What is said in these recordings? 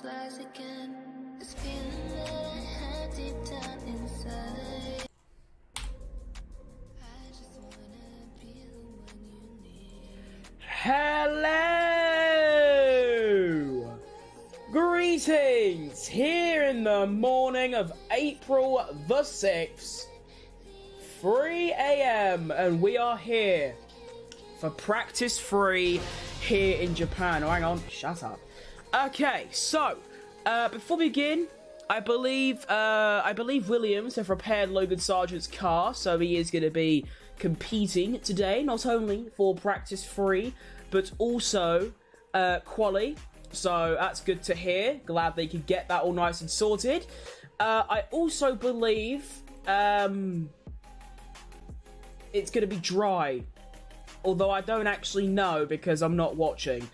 lies again. This feeling that I had deep down inside. I just wanna be the one you need. Hello! Greetings! Here in the morning of April the 6th, 3 AM, and we are here for practice 3 here in Japan. Oh, hang on, shut up. Okay, so, before we begin, I believe Williams have repaired Logan Sargent's car, so he is going to be competing today, not only for practice 3, but also QUALI. So that's good to hear. Glad they could get that all nice and sorted. I also believe it's going to be dry, although I don't actually know because I'm not watching.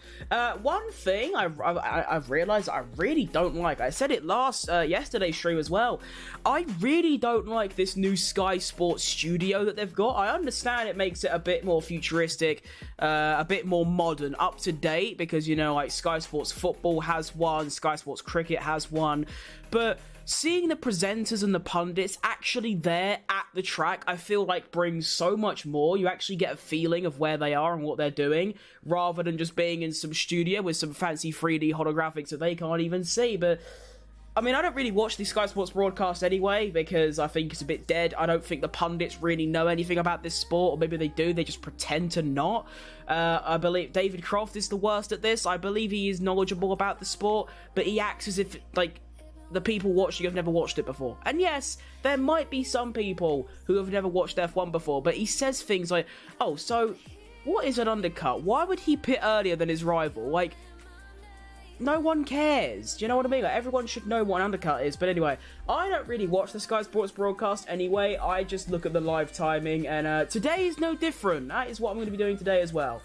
One thing I've realised I really don't like, I said it yesterday's stream as well, I really don't like this new Sky Sports studio that they've got. I understand it makes it a bit more futuristic, a bit more modern, up to date, because, you know, like Sky Sports Football has one, Sky Sports Cricket has one, but seeing the presenters and the pundits actually there at the track, I feel like brings so much more. You actually get a feeling of where they are and what they're doing, rather than just being in some studio with some fancy 3D holographics that they can't even see. But, I mean, I don't really watch the Sky Sports broadcast anyway, because I think it's a bit dead. I don't think the pundits really know anything about this sport, or maybe they do, they just pretend to not. I believe David Croft is the worst at this. I believe he is knowledgeable about the sport, but he acts as if, like, the people watching have never watched it before. And yes, there might be some people who have never watched F1 before, but he says things like, oh, so what is an undercut? Why would he pit earlier than his rival? Like, no one cares. Do you know what I mean? Like, everyone should know what an undercut is. But anyway, I don't really watch the Sky Sports broadcast anyway. I just look at the live timing, and today is no different. That is what I'm going to be doing today as well.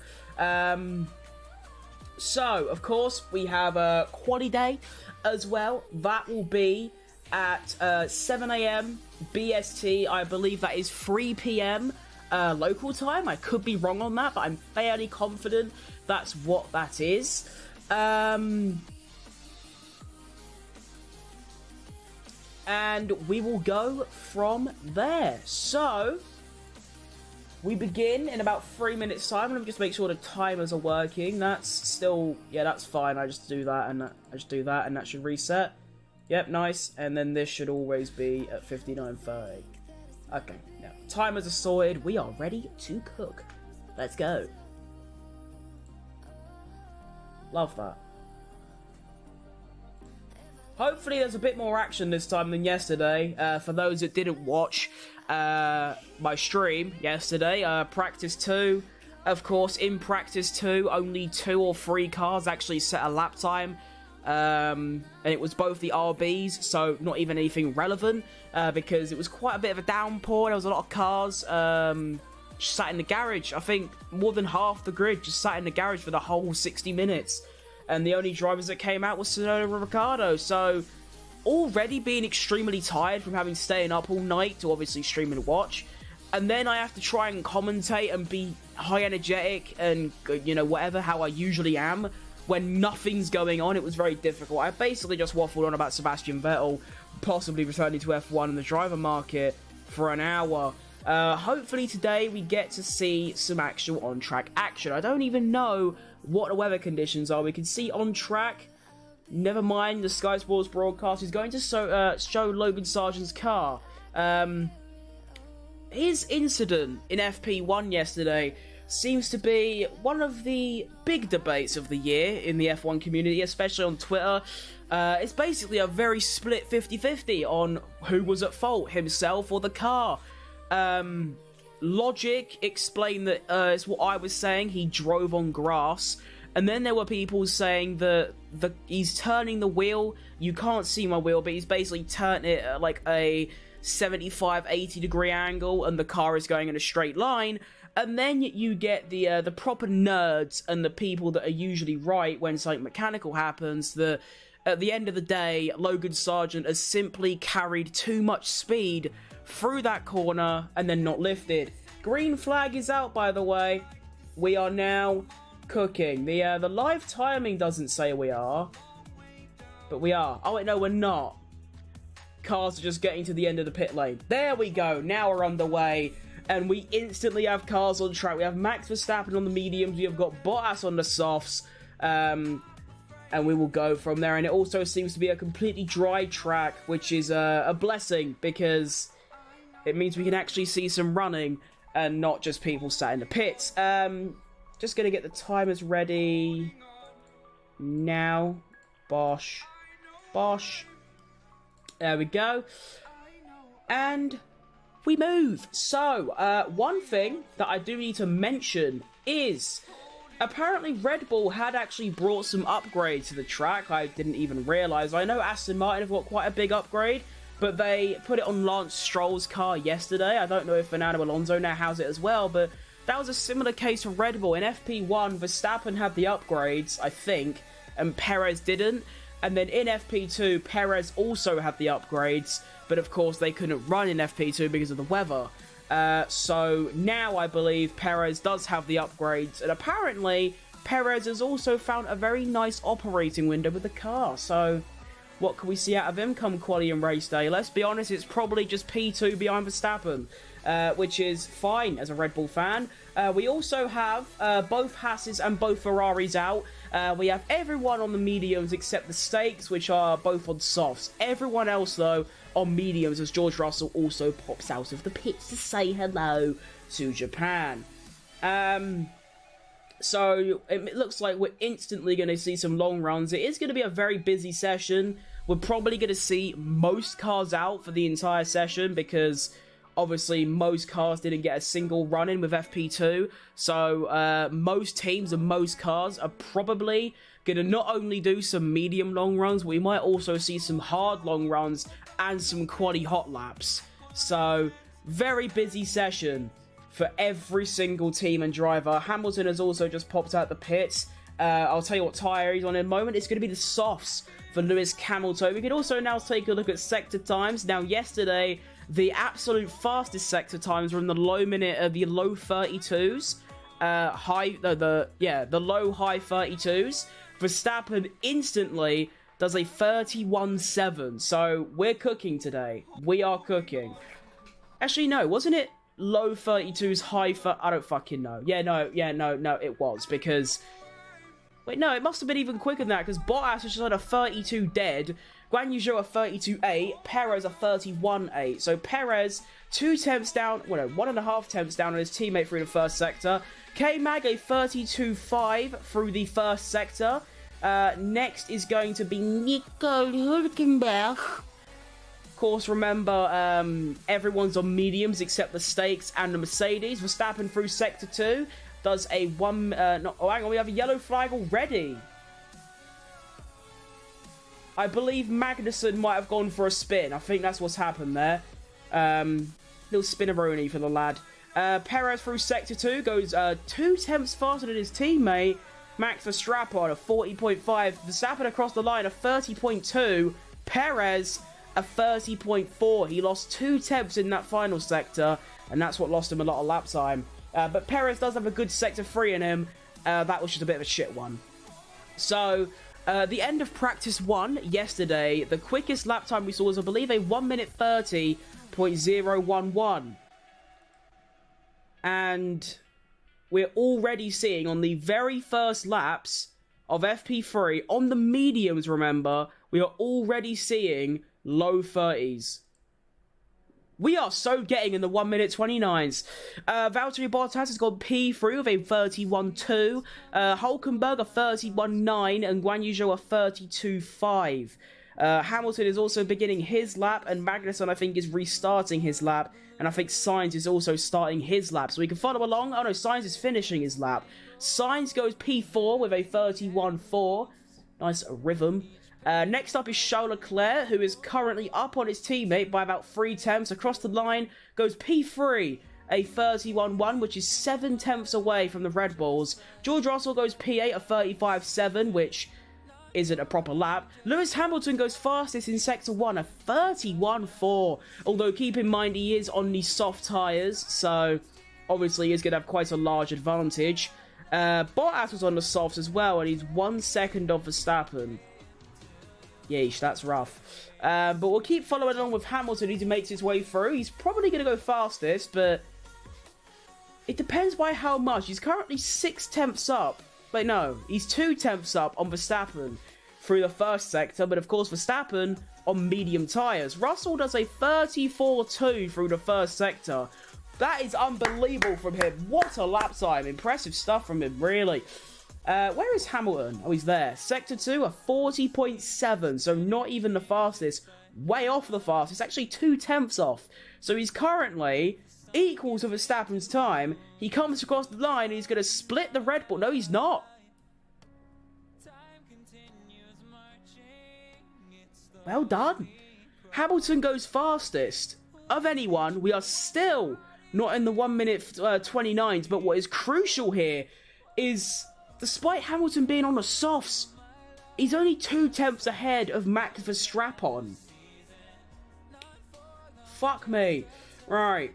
So, of course, we have a QUALI day as well. That will be at 7 AM BST. I believe that is 3 PM local time. I could be wrong on that, but I'm fairly confident that's what that is. And we will go from there. So, we begin in about 3 minutes time. Let me just make sure the timers are working. That's still, yeah, that's fine. I just do that, and that should reset. Yep, nice. And then this should always be at 59:30. Okay, now timers are sorted. We are ready to cook. Let's go. Love that. Hopefully there's a bit more action this time than yesterday. For those that didn't watch my stream yesterday, practice 2, of course, in practice 2, only 2 or 3 cars actually set a lap time, and it was both the RBs, so not even anything relevant, because it was quite a bit of a downpour. There was a lot of cars just sat in the garage. I think more than half the grid just sat in the garage for the whole 60 minutes, and the only drivers that came out was Tsunoda and Ricciardo. So already being extremely tired from having staying up all night to obviously stream and watch, and then I have to try and commentate and be high energetic and, you know, whatever, how I usually am when nothing's going on. It was very difficult. I basically just waffled on about Sebastian Vettel possibly returning to F1 in the driver market for an hour. Hopefully today we get to see some actual on-track action. I don't even know what the weather conditions are. We can see on-track. Never mind, the Sky Sports broadcast is going to show Logan Sargent's car. His incident in FP1 yesterday seems to be one of the big debates of the year in the F1 community, especially on Twitter. It's basically a very split 50-50 on who was at fault, himself or the car. Logic explained that it's what I was saying, he drove on grass. And then there were people saying that he's turning the wheel. You can't see my wheel, but he's basically turned it at like a 75-80 degree angle, and the car is going in a straight line. And then you get the proper nerds and the people that are usually right when something mechanical happens. That at the end of the day, Logan Sargent has simply carried too much speed through that corner and then not lifted. Green flag is out, by the way. We are now cooking. The live timing doesn't say we are. But we are. Oh, wait, no, we're not. Cars are just getting to the end of the pit lane. There we go. Now we're underway. And we instantly have cars on track. We have Max Verstappen on the mediums. We have got Bottas on the softs. And we will go from there. And it also seems to be a completely dry track, which is a blessing, because it means we can actually see some running and not just people sat in the pits. Just going to get the timers ready now. Bosh. Bosh. There we go. And we move. So, one thing that I do need to mention is apparently Red Bull had actually brought some upgrades to the track. I didn't even realise. I know Aston Martin have got quite a big upgrade, but they put it on Lance Stroll's car yesterday. I don't know if Fernando Alonso now has it as well, but that was a similar case for Red Bull. In FP1, Verstappen had the upgrades, I think, and Perez didn't. And then in FP2, Perez also had the upgrades, but of course they couldn't run in FP2 because of the weather. So now I believe Perez does have the upgrades, and apparently Perez has also found a very nice operating window with the car. So what can we see out of him come quali and race day? Let's be honest, it's probably just P2 behind Verstappen, which is fine as a Red Bull fan. We also have both Hasses and both Ferraris out. We have everyone on the mediums except the Stakes, which are both on softs. Everyone else, though, on mediums, as George Russell also pops out of the pits to say hello to Japan. So it looks like we're instantly going to see some long runs. It is going to be a very busy session. We're probably going to see most cars out for the entire session, because obviously most cars didn't get a single run in with FP2. So most teams and most cars are probably going to not only do some medium long runs, we might also see some hard long runs and some quali hot laps. So very busy session for every single team and driver. Hamilton has also just popped out the pits. I'll tell you what tyre he's on in a moment. It's going to be the softs for Lewis Hamilton. We can also now take a look at sector times. Now, yesterday, the absolute fastest sector times were in the low 32s. The low high 32s. Verstappen instantly does a 31.7. So we're cooking today. We are cooking. Actually, no, wasn't it low 32s, high I don't fucking know. No, it was, because wait, no, it must have been even quicker than that, because Bottas was just on a 32 dead, Guan Yu Zhou a 32.8, Perez a 31.8. So Perez 2 tenths down, 1.5 tenths down on his teammate through the first sector. K-Mag a 32.5 through the first sector. Next is going to be Nico Hülkenberg. Of course, remember, everyone's on mediums except the Stakes and the Mercedes. Verstappen through sector 2 does a hang on, we have a yellow flag already. I believe Magnussen might have gone for a spin. I think that's what's happened there. Little spinneroni for the lad. Perez through sector 2 goes 2 tenths faster than his teammate. Max Verstappen a 40.5. Verstappen across the line a 30.2. Perez a 30.4. He lost 2 tenths in that final sector, and that's what lost him a lot of lap time. But Perez does have a good sector 3 in him. That was just a bit of a shit one. So, the end of practice 1 yesterday, the quickest lap time we saw was, I believe, a 1 minute 30.011. And we're already seeing on the very first laps of FP3, on the mediums, remember, we are already seeing low 30s. We are so getting in the 1 minute 29s. Valtteri Bottas has gone P3 with a 31.2. Hülkenberg a 31.9 and Guan Yu Zhou a 32.5. Hamilton is also beginning his lap, and Magnussen, I think, is restarting his lap. And I think Sainz is also starting his lap. So we can follow along. Oh no, Sainz is finishing his lap. Sainz goes P4 with a 31.4. Nice rhythm. Next up is Charles Leclerc, who is currently up on his teammate by about 3 tenths. Across the line, goes P3, a 31.1, which is 7 tenths away from the Red Bulls. George Russell goes P8, a 35.7, which isn't a proper lap. Lewis Hamilton goes fastest in Sector 1, a 31.4. Although, keep in mind, he is on the soft tyres, so obviously he's going to have quite a large advantage. Bottas was on the softs as well, and he's 1 second off Verstappen. Yeesh, that's rough. But we'll keep following along with Hamilton as he makes his way through. He's probably going to go fastest, but it depends by how much. He's currently 6/10 up. But no, he's 2/10 up on Verstappen through the first sector. But of course, Verstappen on medium tyres. Russell does a 34.2 through the first sector. That is unbelievable from him. What a lap time. Impressive stuff from him, really. Where is Hamilton? Oh, he's there. Sector 2, a 40.7. So not even the fastest. Way off the fastest. Actually 2/10 off. So he's currently equal to Verstappen's time. He comes across the line and he's going to split the Red Bull. No, he's not. Well done. Hamilton goes fastest. Of anyone, we are still not in the 1 minute 29s. But what is crucial here is, despite Hamilton being on the softs, he's only 2/10 ahead of Max Verstappen. Fuck me. Right.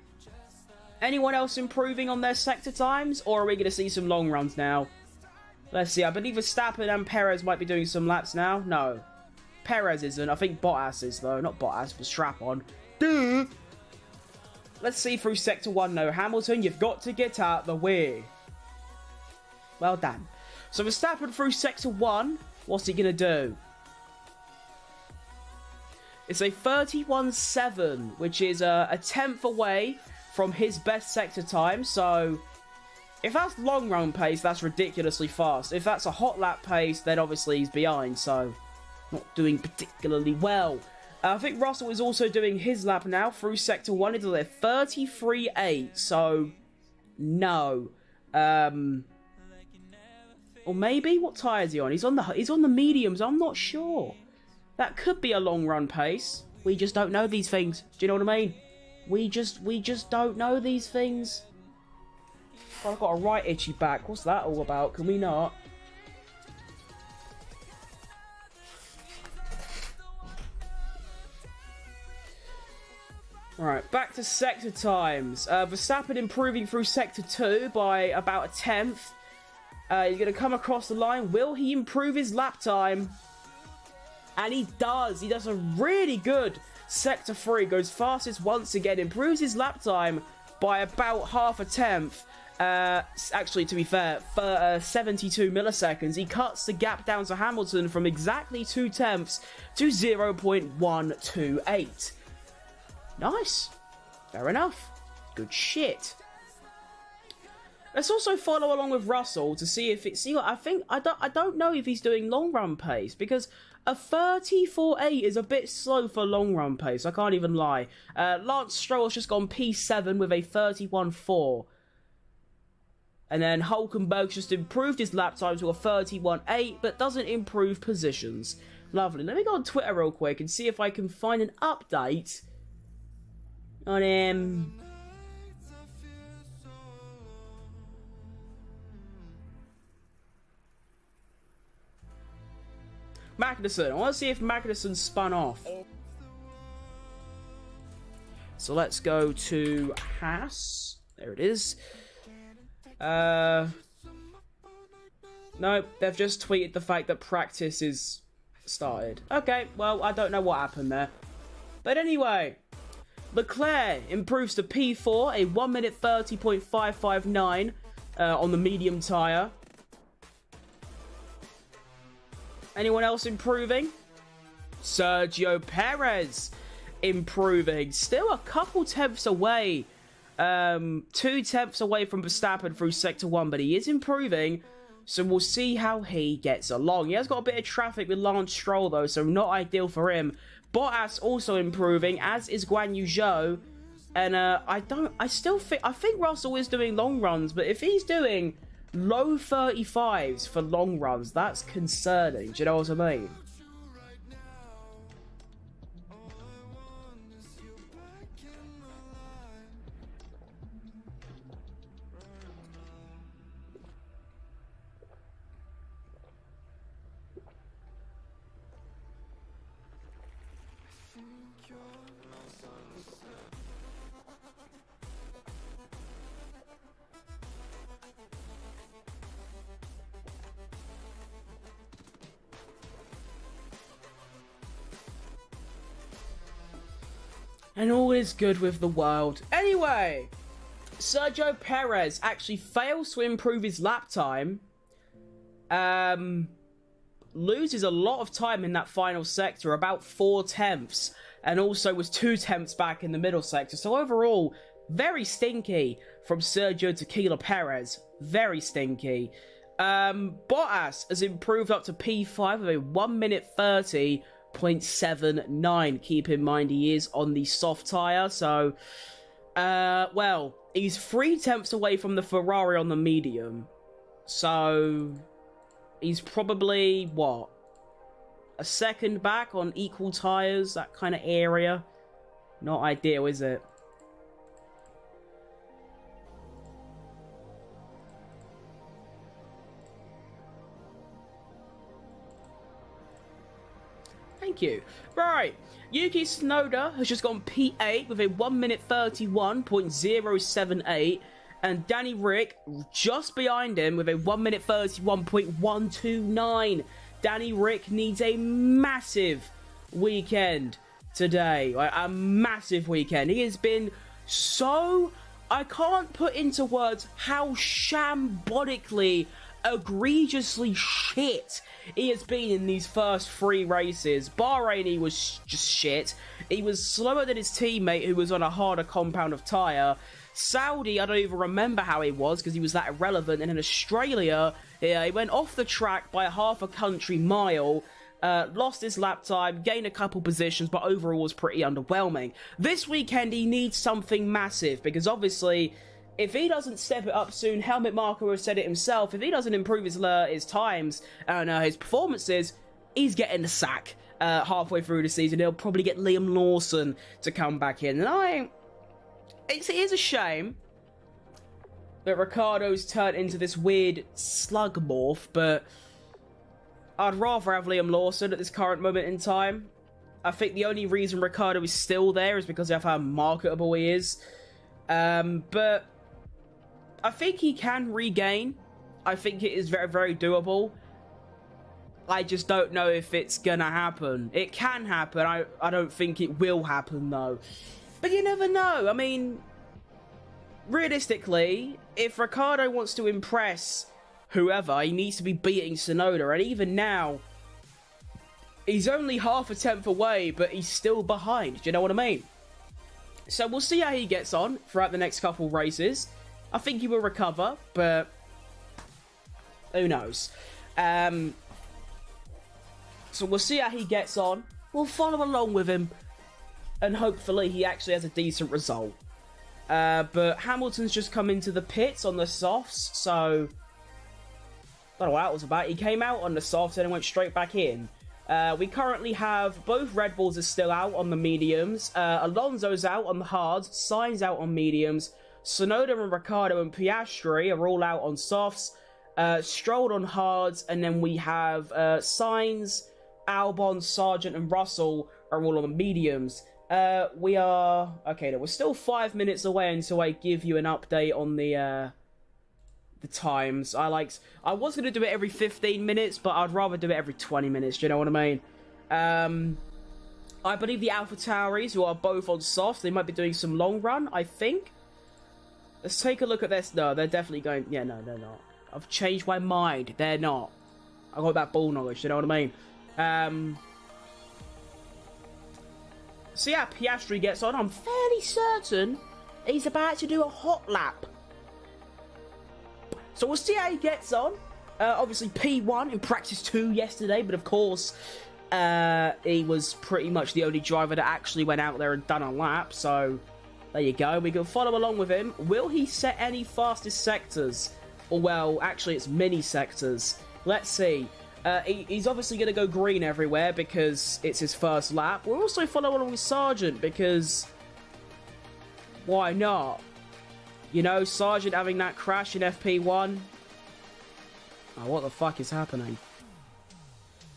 Anyone else improving on their sector times? Or are we going to see some long runs now? Let's see. I believe Verstappen and Perez might be doing some laps now. No. Perez isn't. I think Bottas is, though. Not Bottas, Verstappen. Duh. Let's see through sector 1, though. Hamilton, you've got to get out the way. Well done. So Verstappen through sector 1. What's he going to do? It's a 31.7, which is a 10th away from his best sector time. So if that's long run pace, that's ridiculously fast. If that's a hot lap pace, then obviously he's behind, so not doing particularly well. I think Russell is also doing his lap now through sector 1. It's a 33.8, so no. Or maybe, what tyre is he on? He's on the mediums. I'm not sure. That could be a long run pace. We just don't know these things. Do you know what I mean? We just don't know these things. Oh, I've got a right itchy back. What's that all about? Can we not? Alright, back to sector times. Verstappen improving through sector 2 by about a 10th. He's going to come across the line. Will he improve his lap time? And he does. He does a really good sector 3. Goes fastest once again. Improves his lap time by about half a 10th. Actually, to be fair, for 72 milliseconds. He cuts the gap down to Hamilton from exactly 2/10 to 0.128. Nice. Fair enough. Good shit. Let's also follow along with Russell to see if it's... I don't know if he's doing long run pace, because a 34.8 is a bit slow for long run pace. I can't even lie. Lance Stroll's just gone P7 with a 31.4. And then Hulkenberg's just improved his lap time to a 31.8, but doesn't improve positions. Lovely. Let me go on Twitter real quick and see if I can find an update on him. Magnussen. I want to see if Magnussen spun off. So let's go to Haas. There it is. Nope, they've just tweeted the fact that practice is started. Okay, well, I don't know what happened there. But anyway, Leclerc improves to P4, a 1 minute 30.559 on the medium tyre. Anyone else improving? Sergio Perez improving. Still a couple tenths away. 2/10 away from Verstappen through sector 1, but he is improving. So we'll see how he gets along. He has got a bit of traffic with Lance Stroll though, so not ideal for him. Bottas also improving, as is Guan Yu Zhou. And I think Russell is doing long runs, but if he's doing low 35s for long runs, that's concerning. Do you know what I mean? And all is good with the world. Anyway, Sergio Perez actually fails to improve his lap time. Loses a lot of time in that final sector, about 4/10, and also was 2/10 back in the middle sector. So overall, very stinky from Sergio Tequila Perez. Very stinky. Bottas has improved up to P5 with a 1 minute 30.79. Keep in mind he is on the soft tyre, so well, he's 3/10 away from the Ferrari on the medium. So he's probably, what, a second back on equal tyres, that kind of area. Not ideal, is it? Thank you. Right, Yuki Tsunoda has just gone P8 with a 1 minute 31.078, and Danny Rick just behind him with a 1 minute 31.129. Danny Rick needs a massive weekend today. Like, a massive weekend. He has been so... I can't put into words how shambolically, egregiously shit he has been in these first 3 races. Bahrain, he was just shit. He was slower than his teammate who was on a harder compound of tyre. Saudi, I don't even remember how he was because he was that irrelevant. And in Australia, yeah, he went off the track by half a country mile, lost his lap time, gained a couple positions, but overall was pretty underwhelming. This weekend, he needs something massive because obviously, if he doesn't step it up soon, Helmut Marko has said it himself, if he doesn't improve his times and his performances, he's getting the sack halfway through the season. He'll probably get Liam Lawson to come back in. And it is a shame that Ricciardo's turned into this weird slug morph, but I'd rather have Liam Lawson at this current moment in time. I think the only reason Ricciardo is still there is because of how marketable he is. But I think he can regain. I think it is very, very doable. I just don't know if it's gonna happen. It can happen. I don't think it will happen, though. But you never know. I mean, realistically, if Ricciardo wants to impress whoever, he needs to be beating Tsunoda. And even now, he's only half a tenth away, but he's still behind. Do you know what I mean? So we'll see how he gets on throughout the next couple races. I think he will recover, but who knows? So we'll see how he gets on. We'll follow along with him, and hopefully he actually has a decent result. But Hamilton's just come into the pits on the softs, so I don't know what that was about. He came out on the softs and then went straight back in. We currently have both Red Bulls are still out on the mediums. Alonso's out on the hards. Sainz out on mediums. Tsunoda and Ricciardo and Piastri are all out on softs. Stroll on hards. And then we have Sainz, Albon, Sargent and Russell are all on the mediums. We are... Okay, we're still 5 minutes away until I give you an update on the times. I was going to do it every 15 minutes, but I'd rather do it every 20 minutes, do you know what I mean? I believe the AlphaTauris, who are both on soft, they might be doing some long run, I think. Let's take a look at this. No, they're definitely going... Yeah, no, they're not. I've changed my mind. They're not. I got that ball knowledge, you know what I mean? So yeah, Piastri gets on. I'm fairly certain he's about to do a hot lap. So we'll see how he gets on. Obviously P1 in practice 2 yesterday, but of course he was pretty much the only driver that actually went out there and done a lap. So there you go. We can follow along with him. Will he set any fastest sectors? Or well, actually it's mini sectors. Let's see. He's obviously going to go green everywhere because it's his first lap. We'll also follow along with Sargent because why not? You know, Sargent having that crash in FP1. Oh, what the fuck is happening?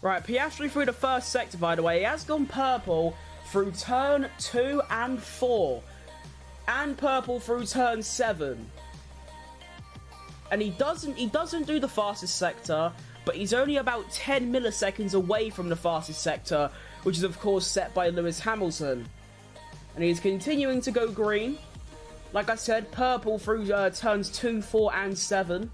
Right, Piastri through the first sector, by the way. He has gone purple through turn 2 and 4. And purple through turn 7. And he doesn't do the fastest sector, but he's only about 10 milliseconds away from the fastest sector, which is of course set by Lewis Hamilton. And he's continuing to go green. Like I said, purple through turns 2, 4, and 7.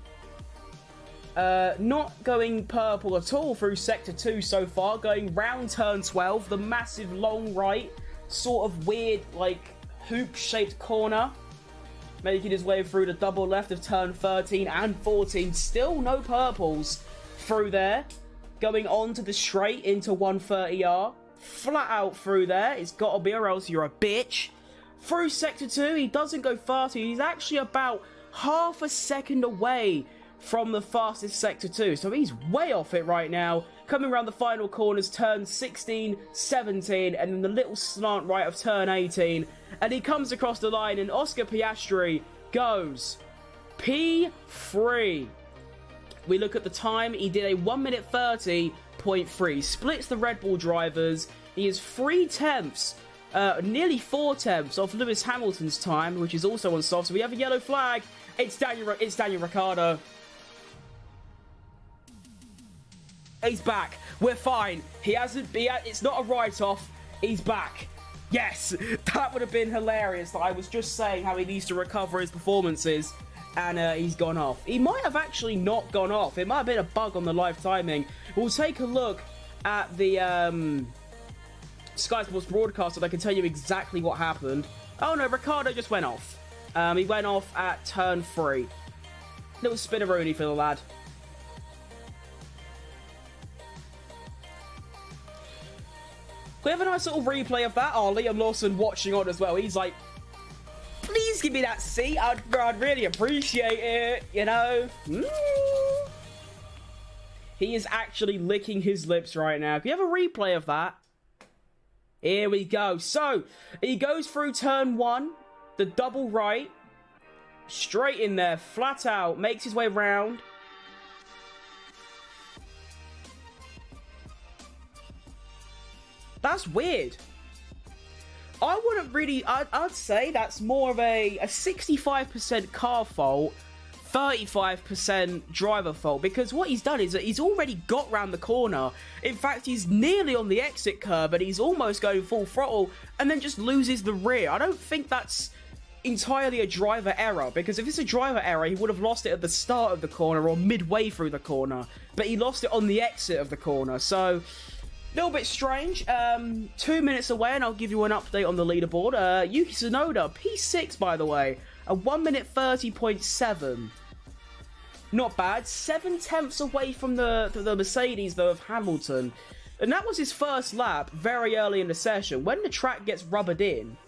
Not going purple at all through Sector 2 so far. Going round turn 12, the massive long right, sort of weird, like, hoop-shaped corner. Making his way through the double left of turn 13 and 14. Still no purples through there. Going on to the straight into 130R. Flat out through there. It's got to be, or else you're a bitch. Through Sector 2, he doesn't go faster. He's actually about half a second away from the fastest Sector 2. So he's way off it right now. Coming around the final corners, turn 16, 17, and then the little slant right of turn 18. And he comes across the line, and Oscar Piastri goes P3. We look at the time. He did a 1 minute 30.3. Splits the Red Bull drivers. He is 3/10, nearly 4/10 off Lewis Hamilton's time, which is also on soft. So we have a yellow flag. It's Daniel Ricciardo. He's back. We're fine. It's not a write-off. He's back. Yes, that would have been hilarious. I was just saying how he needs to recover his performances, and he's gone off. He might have actually not gone off. It might have been a bug on the live timing. We'll take a look at the Sky Sports broadcast so they can tell you exactly what happened. Oh no, Ricciardo just went off. He went off at turn 3. Little spinneroonie for the lad. We have a nice little replay of that. Oh, Liam Lawson watching on as well. He's like, please give me that seat. I'd really appreciate it, you know. He is actually licking his lips right now. Can you have a replay of that? Here we go. So, he goes through turn 1, the double right, straight in there, flat out, makes his way round. That's weird. I wouldn't really... I'd say that's more of a 65% car fault, 35% driver fault. Because what he's done is that he's already got round the corner. In fact, he's nearly on the exit curb, and he's almost going full throttle, and then just loses the rear. I don't think that's entirely a driver error, because if it's a driver error, he would have lost it at the start of the corner or midway through the corner. But he lost it on the exit of the corner, so... little bit strange. 2 minutes away, and I'll give you an update on the leaderboard. Yuki Tsunoda, P6, by the way. A 1 minute 30.7. Not bad. 7/10 away from the Mercedes, though, of Hamilton. And that was his first lap very early in the session. When the track gets rubbered in,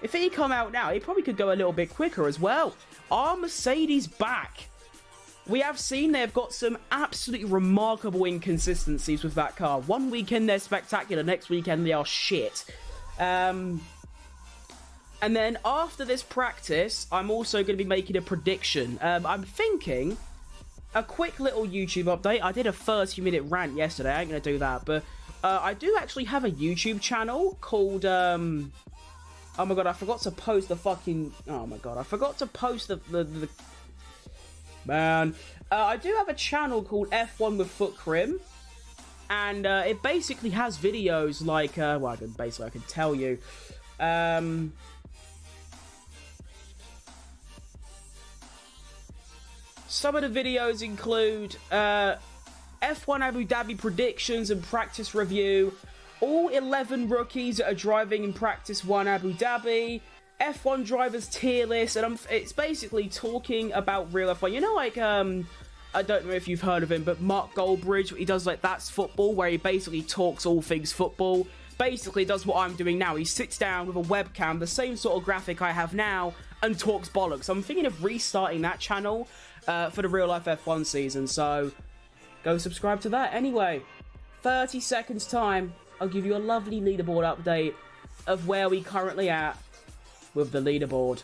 if he come out now, he probably could go a little bit quicker as well. Are Mercedes back? We have seen they've got some absolutely remarkable inconsistencies with that car. One weekend they're spectacular, next weekend they are shit. And then after this practice, I'm also going to be making a prediction. I'm thinking a quick little YouTube update. I did a 30-minute rant yesterday. I ain't going to do that. But I do actually have a YouTube channel called... oh my god, I forgot to post the fucking... oh my god, I forgot to post the man. I do have a channel called F1 with Foot Crim, and it basically has videos like, well, I can tell you. Some of the videos include F1 Abu Dhabi predictions and practice review, all 11 rookies that are driving in practice 1 Abu Dhabi, F1 drivers tier list, and it's basically talking about real F1. You know, like, I don't know if you've heard of him, but Mark Goldbridge, he does, like, That's Football, where he basically talks all things football. Basically does what I'm doing now. He sits down with a webcam, the same sort of graphic I have now, and talks bollocks. I'm thinking of restarting that channel for the real life F1 season, so go subscribe to that. Anyway, 30 seconds time, I'll give you a lovely leaderboard update of where we currently at with the leaderboard.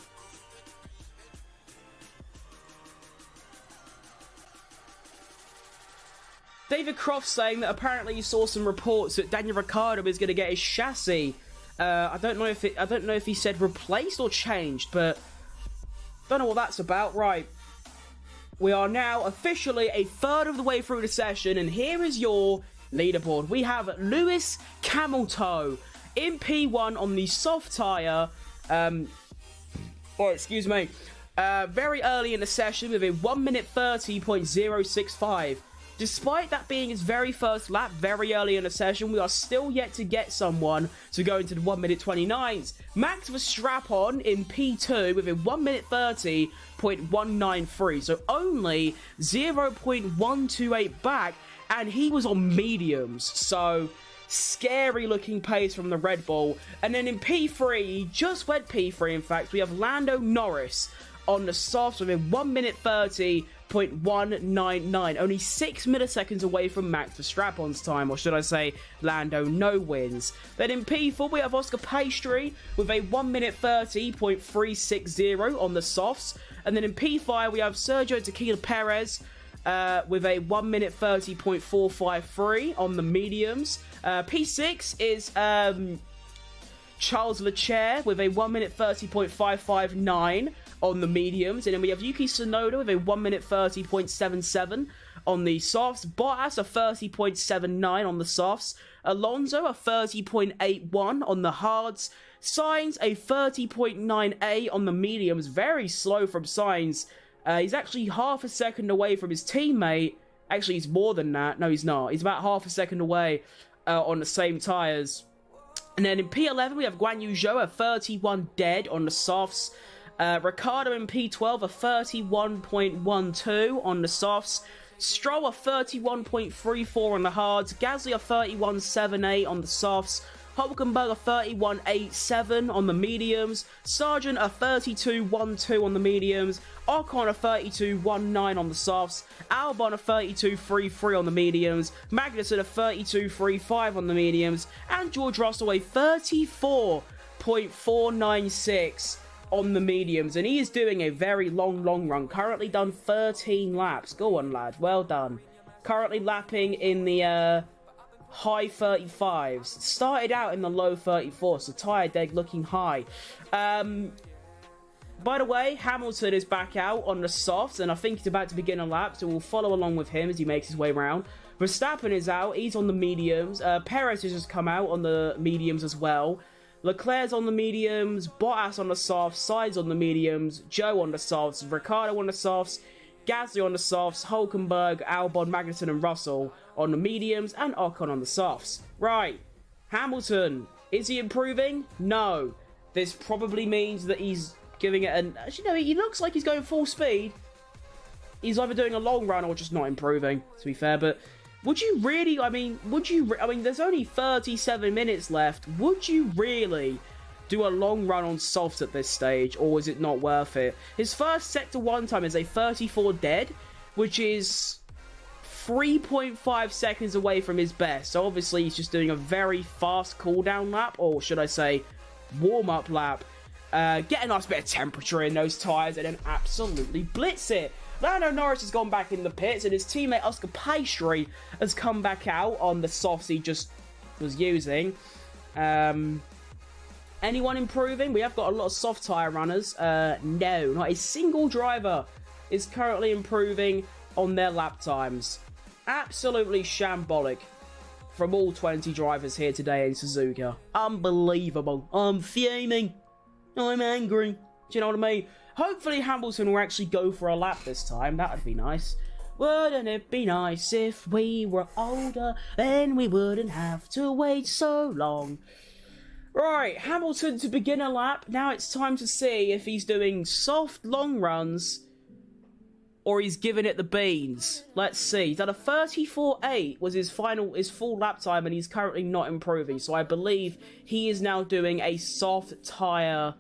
David Croft saying that apparently he saw some reports that Daniel Ricciardo is going to get his chassis. I don't know if he said replaced or changed, but don't know what that's about. Right, we are now officially a third of the way through the session, and here is your leaderboard. We have Lewis Hamilton in P1 on the soft tyre, very early in the session with a 1 minute 30.065. Despite that being his very first lap very early in the session, we are still yet to get someone to go into the 1 minute 29s. Max Verstappen in P2 with a 1 minute 30.193, so only 0.128 back, and he was on mediums, so scary looking pace from the Red Bull. And then in P3, he just went P3 in fact, we have Lando Norris on the softs with a 1 minute 30.199, only 6 milliseconds away from Max Verstappen's time, or should I say Lando no wins. Then in P4 we have Oscar Piastri with a 1 minute 30.360 on the softs, and then in P5 we have Sergio Tequila Perez with a 1 minute 30.453 on the mediums. P6 is Charles Leclerc with a 1 minute 30.559 on the mediums, and then we have Yuki Tsunoda with a 1 minute 30.77 on the softs, Bottas a 30.79 on the softs, Alonso a 30.81 on the hards, Sainz a 30.98 on the mediums, very slow from Sainz. He's actually half a second away from his teammate. Actually, he's more than that. No, he's not. He's about half a second away on the same tyres. And then in P11, we have Guan Yu Zhou, a 31 dead on the softs. Ricciardo in P12, a 31.12 on the softs. Stroll, a 31.34 on the hards. Gasly, a 31.78 on the softs. Hulkenberg, a 31.87 on the mediums. Sargent, a 32.12 on the mediums. Ocon, a 32.19 on the softs. Albon, a 32.33 on the mediums. Magnussen, a 32.35 on the mediums. And George Russell, a 34.496 on the mediums. And he is doing a very long run. Currently done 13 laps. Go on, lad. Well done. Currently lapping in the high 35s. Started out in the low 34s, so tyre deg looking high. By the way, Hamilton is back out on the softs, and I think he's about to begin a lap, so we'll follow along with him as he makes his way around. Verstappen is out, he's on the mediums. Perez has just come out on the mediums as well. Leclerc's on the mediums, Bottas on the softs, Sainz on the mediums, Zhou on the softs, Ricciardo on the softs, Gasly on the softs, Hulkenberg, Albon, Magnussen and Russell on the mediums, and Ocon on the softs. Right, Hamilton, is he improving? No. This probably means that he's giving it an... Actually, no, he looks like he's going full speed. He's either doing a long run or just not improving, to be fair, but... Would you really, I mean, there's only 37 minutes left. Would you really do a long run on softs at this stage, or is it not worth it? His first Sector 1 time is a 34 dead, which is 3.5 seconds away from his best. So obviously he's just doing a very fast cooldown lap, or should I say warm-up lap. Get a nice bit of temperature in those tyres and then absolutely blitz it. Lando Norris has gone back in the pits, and his teammate Oscar Piastri has come back out on the softs he just was using. Anyone improving? We have got a lot of soft tyre runners. No, not a single driver is currently improving on their lap times. Absolutely shambolic from all 20 drivers here today in Suzuka. Unbelievable. I'm fuming. I'm angry. Do you know what I mean? Hopefully Hamilton will actually go for a lap this time. That would be nice. Wouldn't it be nice if we were older? Then we wouldn't have to wait so long. Right, Hamilton to begin a lap. Now it's time to see if he's doing soft long runs or he's giving it the beans. Let's see. He's done a 34.8 was his full lap time, and he's currently not improving. So I believe he is now doing a soft tyre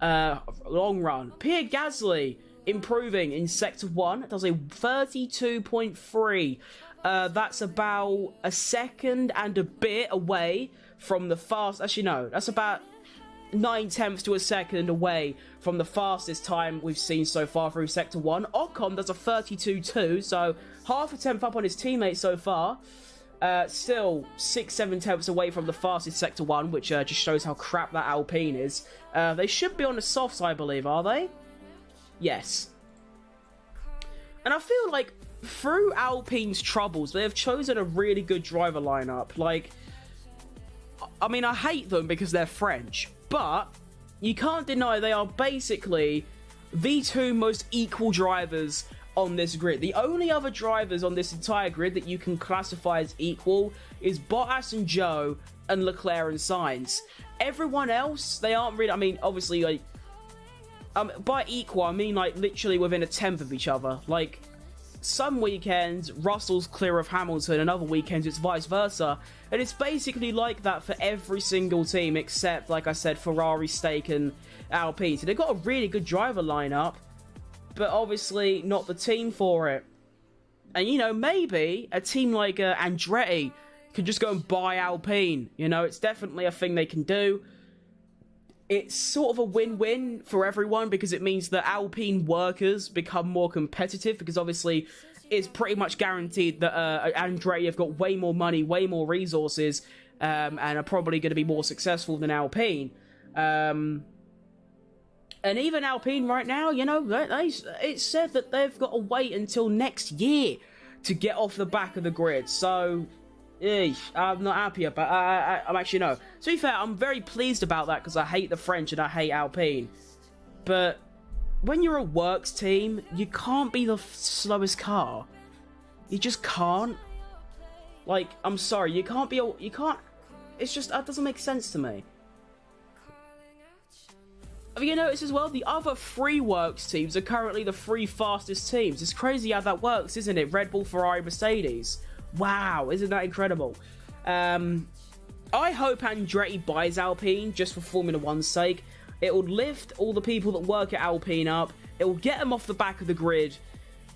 long run. Pierre Gasly improving in Sector 1. Does a 32.3. That's about a second and a bit away from the fast. Actually, no. That's about 9/10 to a second away from the fastest time we've seen so far through Sector 1. Ocon does a 32.2. So half a tenth up on his teammate so far. Still 6-7 tenths away from the fastest Sector 1, which just shows how crap that Alpine is. They should be on the softs, I believe, are they? Yes. And I feel like through Alpine's troubles, they have chosen a really good driver lineup. Like, I mean, I hate them because they're French, but you can't deny they are basically the two most equal drivers on this grid. The only other drivers on this entire grid that you can classify as equal is Bottas and Joe and Leclerc and Sainz. Everyone else, they aren't really, I mean, obviously, like, by equal, I mean, like, literally within a tenth of each other. Like, some weekends, Russell's clear of Hamilton, and other weekends, it's vice versa. And it's basically like that for every single team, except, like I said, Ferrari, Stake, and Alpine. So they've got a really good driver lineup, but obviously not the team for it. And, you know, maybe a team like Andretti could just go and buy Alpine. You know, it's definitely a thing they can do. It's sort of a win-win for everyone because it means that Alpine workers become more competitive because obviously it's pretty much guaranteed that Andretti have got way more money, way more resources, and are probably going to be more successful than Alpine. And even Alpine right now, you know, it's said that they've got to wait until next year to get off the back of the grid. So, I'm not happy about I'm actually, no. To be fair, I'm very pleased about that because I hate the French and I hate Alpine. But when you're a works team, you can't be the slowest car. You just can't. Like, I'm sorry, you can't be you can't. It's just, that doesn't make sense to me. Have you noticed as well, the other three works teams are currently the three fastest teams. It's crazy how that works, isn't it? Red Bull, Ferrari, Mercedes. Wow, isn't that incredible? I hope Andretti buys Alpine just for Formula 1's sake. It will lift all the people that work at Alpine up. It will get them off the back of the grid.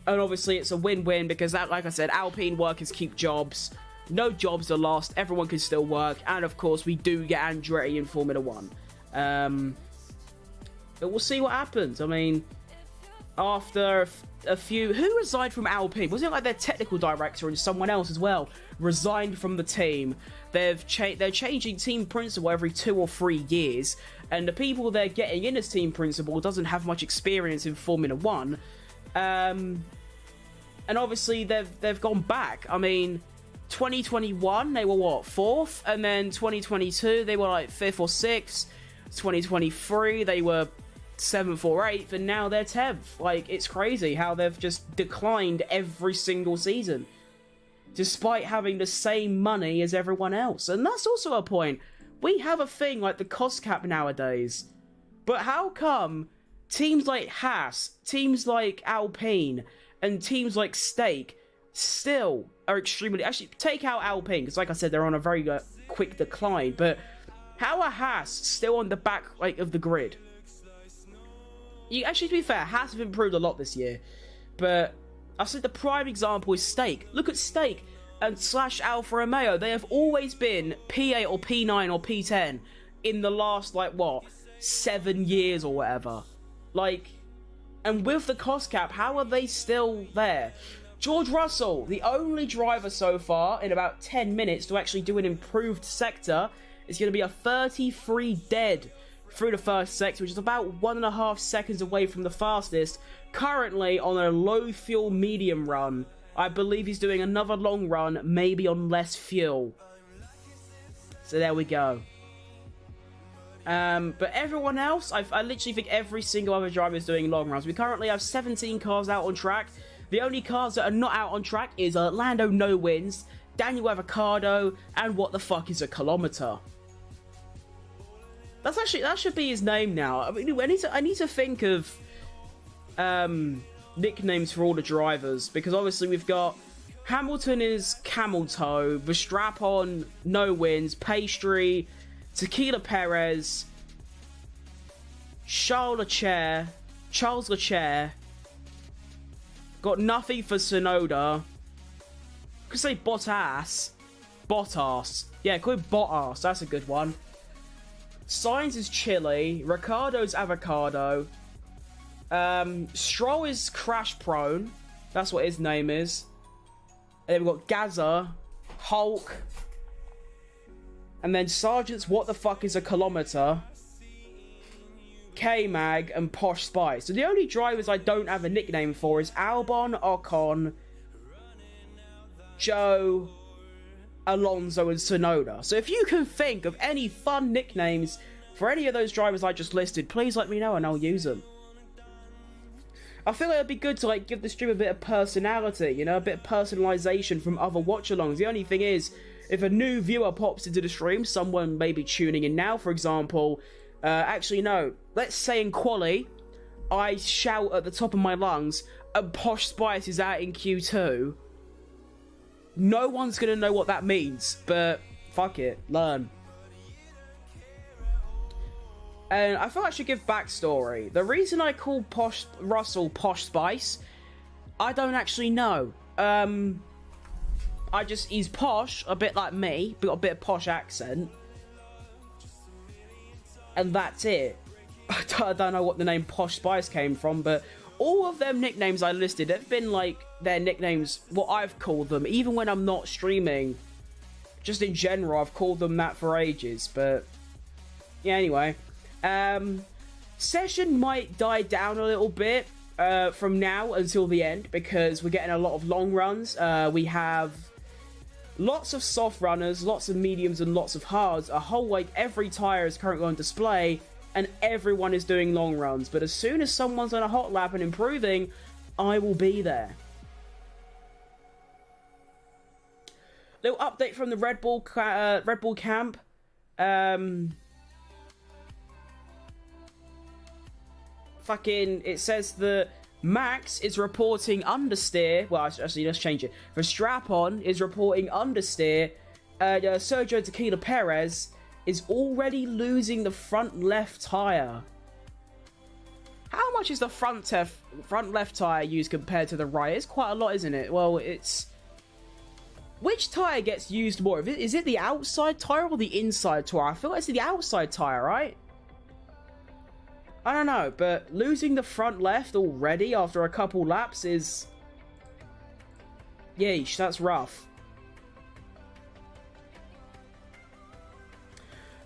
And obviously it's a win-win because, that, like I said, Alpine workers keep jobs. No jobs are lost. Everyone can still work. And of course, we do get Andretti in Formula 1. But we'll see what happens. I mean, after a few... Who resigned from Alpine? Was it like their technical director and someone else as well resigned from the team? They're changing team principal every 2 or 3 years. And the people they're getting in as team principal doesn't have much experience in Formula 1. And obviously, they've gone back. I mean, 2021, they were, what, 4th? And then 2022, they were like 5th or 6th. 2023, they were 7th or 8th, and now they're 10th. Like, it's crazy how they've just declined every single season, despite having the same money as everyone else. And that's also a point. We have a thing like the cost cap nowadays, but how come teams like Haas, teams like Alpine, and teams like Stake still are extremely... Actually, take out Alpine, because like I said, they're on a very quick decline, but how are Haas still on the back, like, of the grid? Actually, to be fair, Haas have improved a lot this year. But I said the prime example is Stake. Look at Stake and / Alfa Romeo. They have always been P8 or P9 or P10 in the last, like, what, 7 years or whatever. Like, and with the cost cap, how are they still there? George Russell, the only driver so far in about 10 minutes to actually do an improved sector, is going to be a 33 dead through the first sector, which is about 1.5 seconds away from the fastest. Currently on a low fuel medium run. I believe he's doing another long run, maybe on less fuel. So there we go. But everyone else, I literally think every single other driver is doing long runs. We currently have 17 cars out on track. The only cars that are not out on track is Lando No Wins, Daniel Avocado, and what the fuck is a kilometer? That should be his name now. I mean, I need to think of nicknames for all the drivers, because obviously we've got Hamilton is Camel Toe, Verstappen No Wins, Pastry, Tequila Perez, Charles Leclerc. Got nothing for Sonoda. Could say Bottas. Yeah, call it Bottas. That's a good one. Sainz is Chili. Ricciardo's Avocado. Stroll is Crash Prone. That's what his name is. And then we've got Gaza, Hulk. And then Sergeant's What the Fuck is a Kilometer. K-Mag and Posh Spice. So the only drivers I don't have a nickname for is Albon, Ocon, Joe, Alonso and Tsunoda. So if you can think of any fun nicknames for any of those drivers I just listed, please let me know and I'll use them. I feel like it'd be good to like give the stream a bit of personality, you know, a bit of personalization from other watch-alongs. The only thing is, if a new viewer pops into the stream, someone may be tuning in now, for example, actually no, let's say in quali, I shout at the top of my lungs, and Posh Spice is out in Q2, no one's gonna know what that means, but fuck it, learn. And I thought I should give backstory. The reason I call Russell Posh Spice, I don't actually know. He's posh, a bit like me, but got a bit of posh accent. And that's it. I don't know what the name Posh Spice came from, but all of them nicknames I listed have been like their nicknames, what I've called them, even when I'm not streaming. Just in general, I've called them that for ages, but yeah, anyway. Session might die down a little bit from now until the end, because we're getting a lot of long runs. We have lots of soft runners, lots of mediums, and lots of hards. A whole, like, every tyre is currently on display, and everyone is doing long runs. But as soon as someone's on a hot lap and improving, I will be there. Little update from the Red Bull camp. It says that Max is reporting understeer. Well, actually, let's change it. Verstappen is reporting understeer. Sergio Tequila Perez is already losing the front left tyre. How much is the front left tyre used compared to the right? It's quite a lot, isn't it? Well, it's... Which tyre gets used more? Is it the outside tyre or the inside tyre? I feel like it's the outside tyre, right? I don't know, but losing the front left already after a couple laps is... Yeesh, that's rough.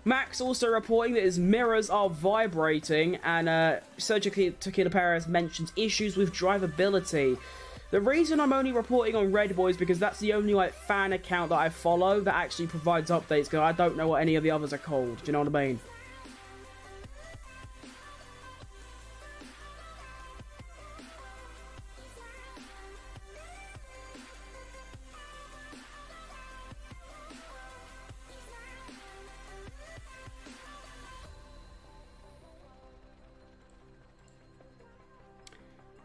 Max also reporting that his mirrors are vibrating, and Sergio Tequila Perez mentions issues with drivability. The reason I'm only reporting on Red Bull is because that's the only like fan account that I follow that actually provides updates, because I don't know what any of the others are called. Do you know what I mean?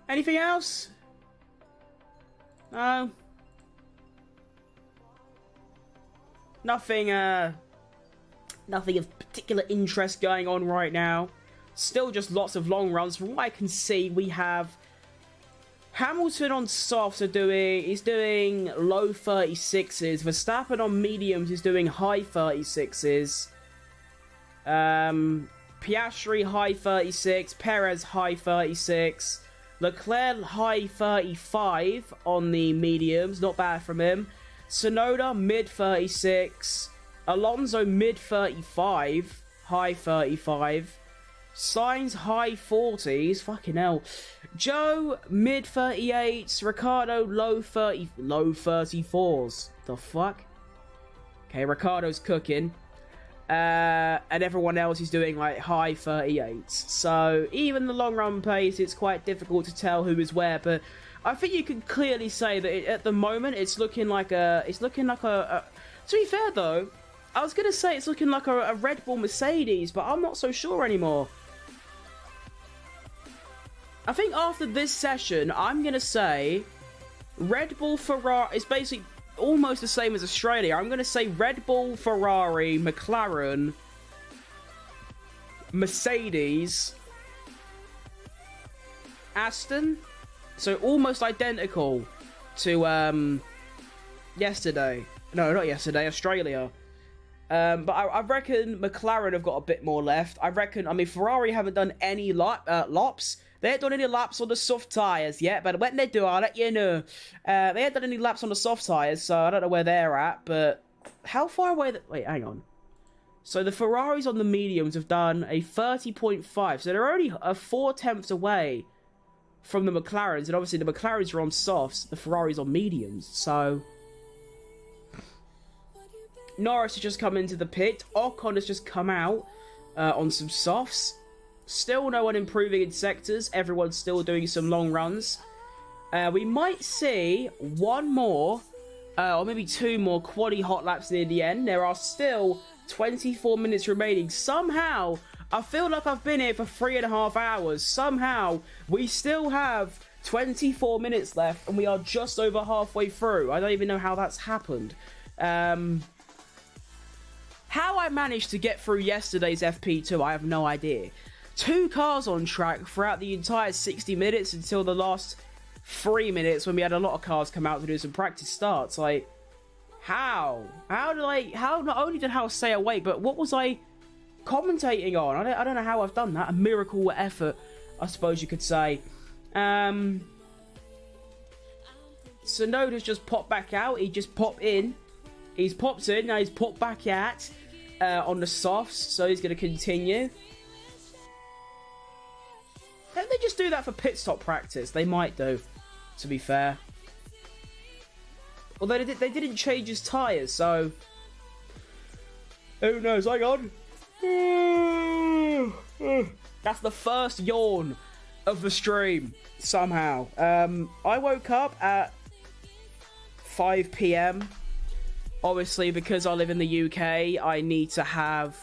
Anything else? No. Nothing, nothing of particular interest going on right now. Still just lots of long runs. From what I can see, we have Hamilton on softs he's doing low 36s. Verstappen on mediums is doing high 36s. Piastri high 36, Perez high 36. Leclerc high 35 on the mediums, not bad from him. Tsunoda mid 36. Alonso mid 35, high 35. Sainz high 40s, fucking hell. Joe mid 38s. Ricardo low 34s. The fuck? Okay, Ricardo's cooking. And everyone else is doing like high 38s. So even the long run pace, it's quite difficult to tell who is where. But I think you can clearly say that at the moment it's looking like a. To be fair though, I was gonna say it's looking like a Red Bull Mercedes, but I'm not so sure anymore. I think after this session, I'm gonna say Red Bull Ferrari is basically almost the same as Australia. I'm going to say Red Bull, Ferrari, McLaren, Mercedes, Aston. So almost identical to yesterday. No, not yesterday, Australia. But I reckon McLaren have got a bit more left. I mean, Ferrari haven't done any laps. They haven't done any laps on the soft tyres yet, but when they do, I'll let you know. They haven't done any laps on the soft tyres, so I don't know where they're at, but how far away... Wait, hang on. So the Ferraris on the mediums have done a 30.5, so they're only 4/10 away from the McLarens, and obviously the McLarens are on softs, the Ferraris on mediums, so... Norris has just come into the pit. Ocon has just come out on some softs. Still no one improving in sectors. Everyone's still doing some long runs. We might see one more, or maybe two more quali hot laps near the end. There are still 24 minutes remaining. Somehow, I feel like I've been here for 3.5 hours. Somehow, we still have 24 minutes left, and we are just over halfway through. I don't even know how that's happened. How I managed to get through yesterday's FP2, I have no idea. 2 cars on track throughout the entire 60 minutes until the last 3 minutes when we had a lot of cars come out to do some practice starts. Like, how? How not only did I stay awake, but what was I commentating on? I don't know how I've done that. A miracle effort, I suppose you could say. Sonoda's just popped back out. He just popped in. He's popped in. Now he's popped back out on the softs. So he's going to continue. Don't they just do that for pit stop practice? They might do, to be fair. Although they didn't change his tyres, so... Who knows? Hang on. That's the first yawn of the stream, somehow. I woke up at 5 PM. Obviously, because I live in the UK, I need to have...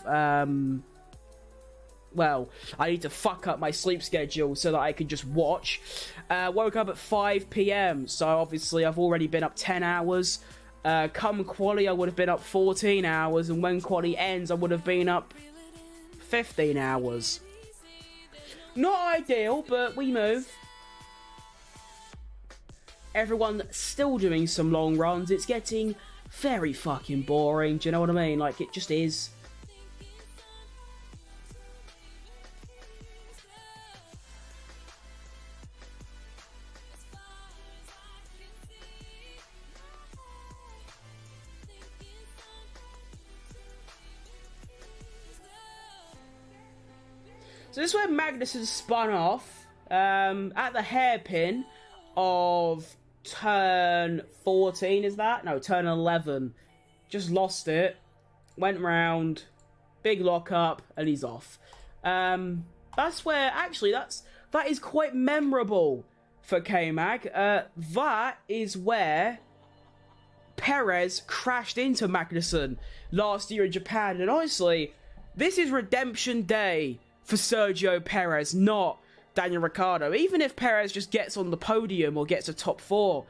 well, I need to fuck up my sleep schedule so that I can just watch. Woke up at 5 PM, so obviously I've already been up 10 hours. Come quali, I would have been up 14 hours, and when quali ends, I would have been up 15 hours. Not ideal, but we move. Everyone still doing some long runs. It's getting very fucking boring, do you know what I mean? Like, it just is. So this is where Magnussen spun off at the hairpin of turn 14, is that? No, turn 11. Just lost it. Went round. Big lock up, and he's off. That's where, actually, that is quite memorable for K-Mag. That is where Perez crashed into Magnussen last year in Japan. And honestly, this is redemption day for Sergio Perez, not Daniel Ricciardo. Even if Perez just gets on the podium or gets a top 4,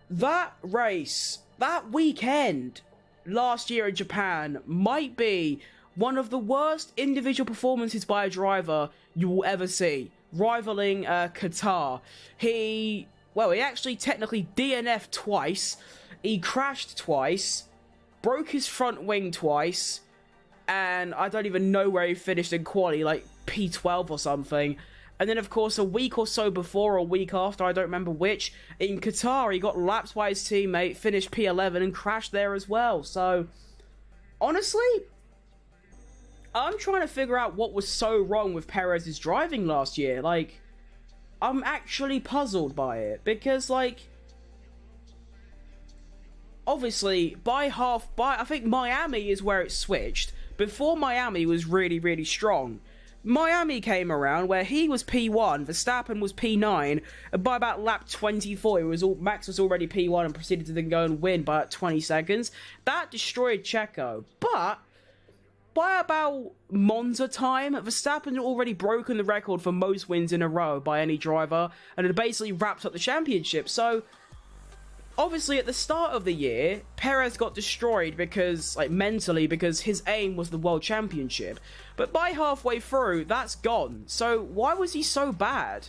that race, that weekend last year in Japan might be one of the worst individual performances by a driver you will ever see, rivaling Qatar. He actually technically DNF'd twice, he crashed twice, broke his front wing twice, and I don't even know where he finished in quali, like P12 or something. And then, of course, a week or so before, or a week after, I don't remember which, in Qatar, he got lapped by his teammate, finished P11, and crashed there as well. So, honestly, I'm trying to figure out what was so wrong with Perez's driving last year. Like, I'm actually puzzled by it, because, like, obviously, I think Miami is where it switched. Before Miami was really, really strong. Miami came around where he was P1, Verstappen was P9, and by about lap 24, Max was already P1 and proceeded to then go and win by 20 seconds. That destroyed Checo. But by about Monza time, Verstappen had already broken the record for most wins in a row by any driver, and had basically wrapped up the championship. So, obviously, at the start of the year, Perez got destroyed because, like, mentally, because his aim was the World Championship. But by halfway through, that's gone. So, why was he so bad?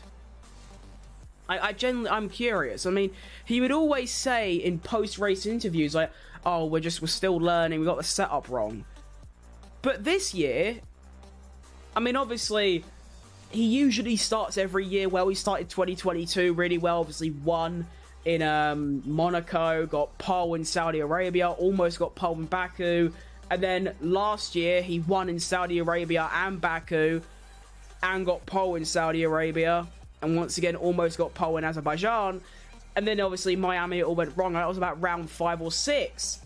I'm curious. I mean, he would always say in post-race interviews, like, oh, we're still learning, we got the setup wrong. But this year, I mean, obviously, he usually starts every year well. He started 2022 really well, obviously won in Monaco, got pole in Saudi Arabia, almost got pole in Baku, and then last year he won in Saudi Arabia and Baku, and got pole in Saudi Arabia, and once again almost got pole in Azerbaijan, and then obviously Miami it all went wrong. That was about round 5 or 6.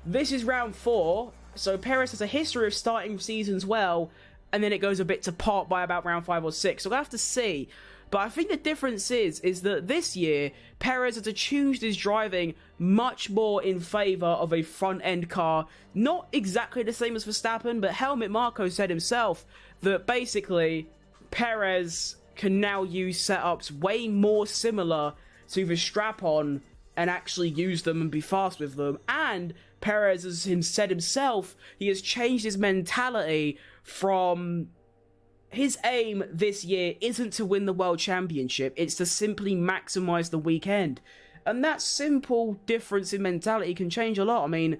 This is round 4, so Perez has a history of starting seasons well, and then it goes a bit to pot by about round 5 or 6. So we'll have to see. But I think the difference is that this year, Perez has attuned his driving much more in favour of a front-end car. Not exactly the same as Verstappen, but Helmut Marko said himself that basically Perez can now use setups way more similar to the strap-on and actually use them and be fast with them. And Perez has said himself, he has changed his mentality from... His aim this year isn't to win the World Championship, it's to simply maximise the weekend. And that simple difference in mentality can change a lot. I mean,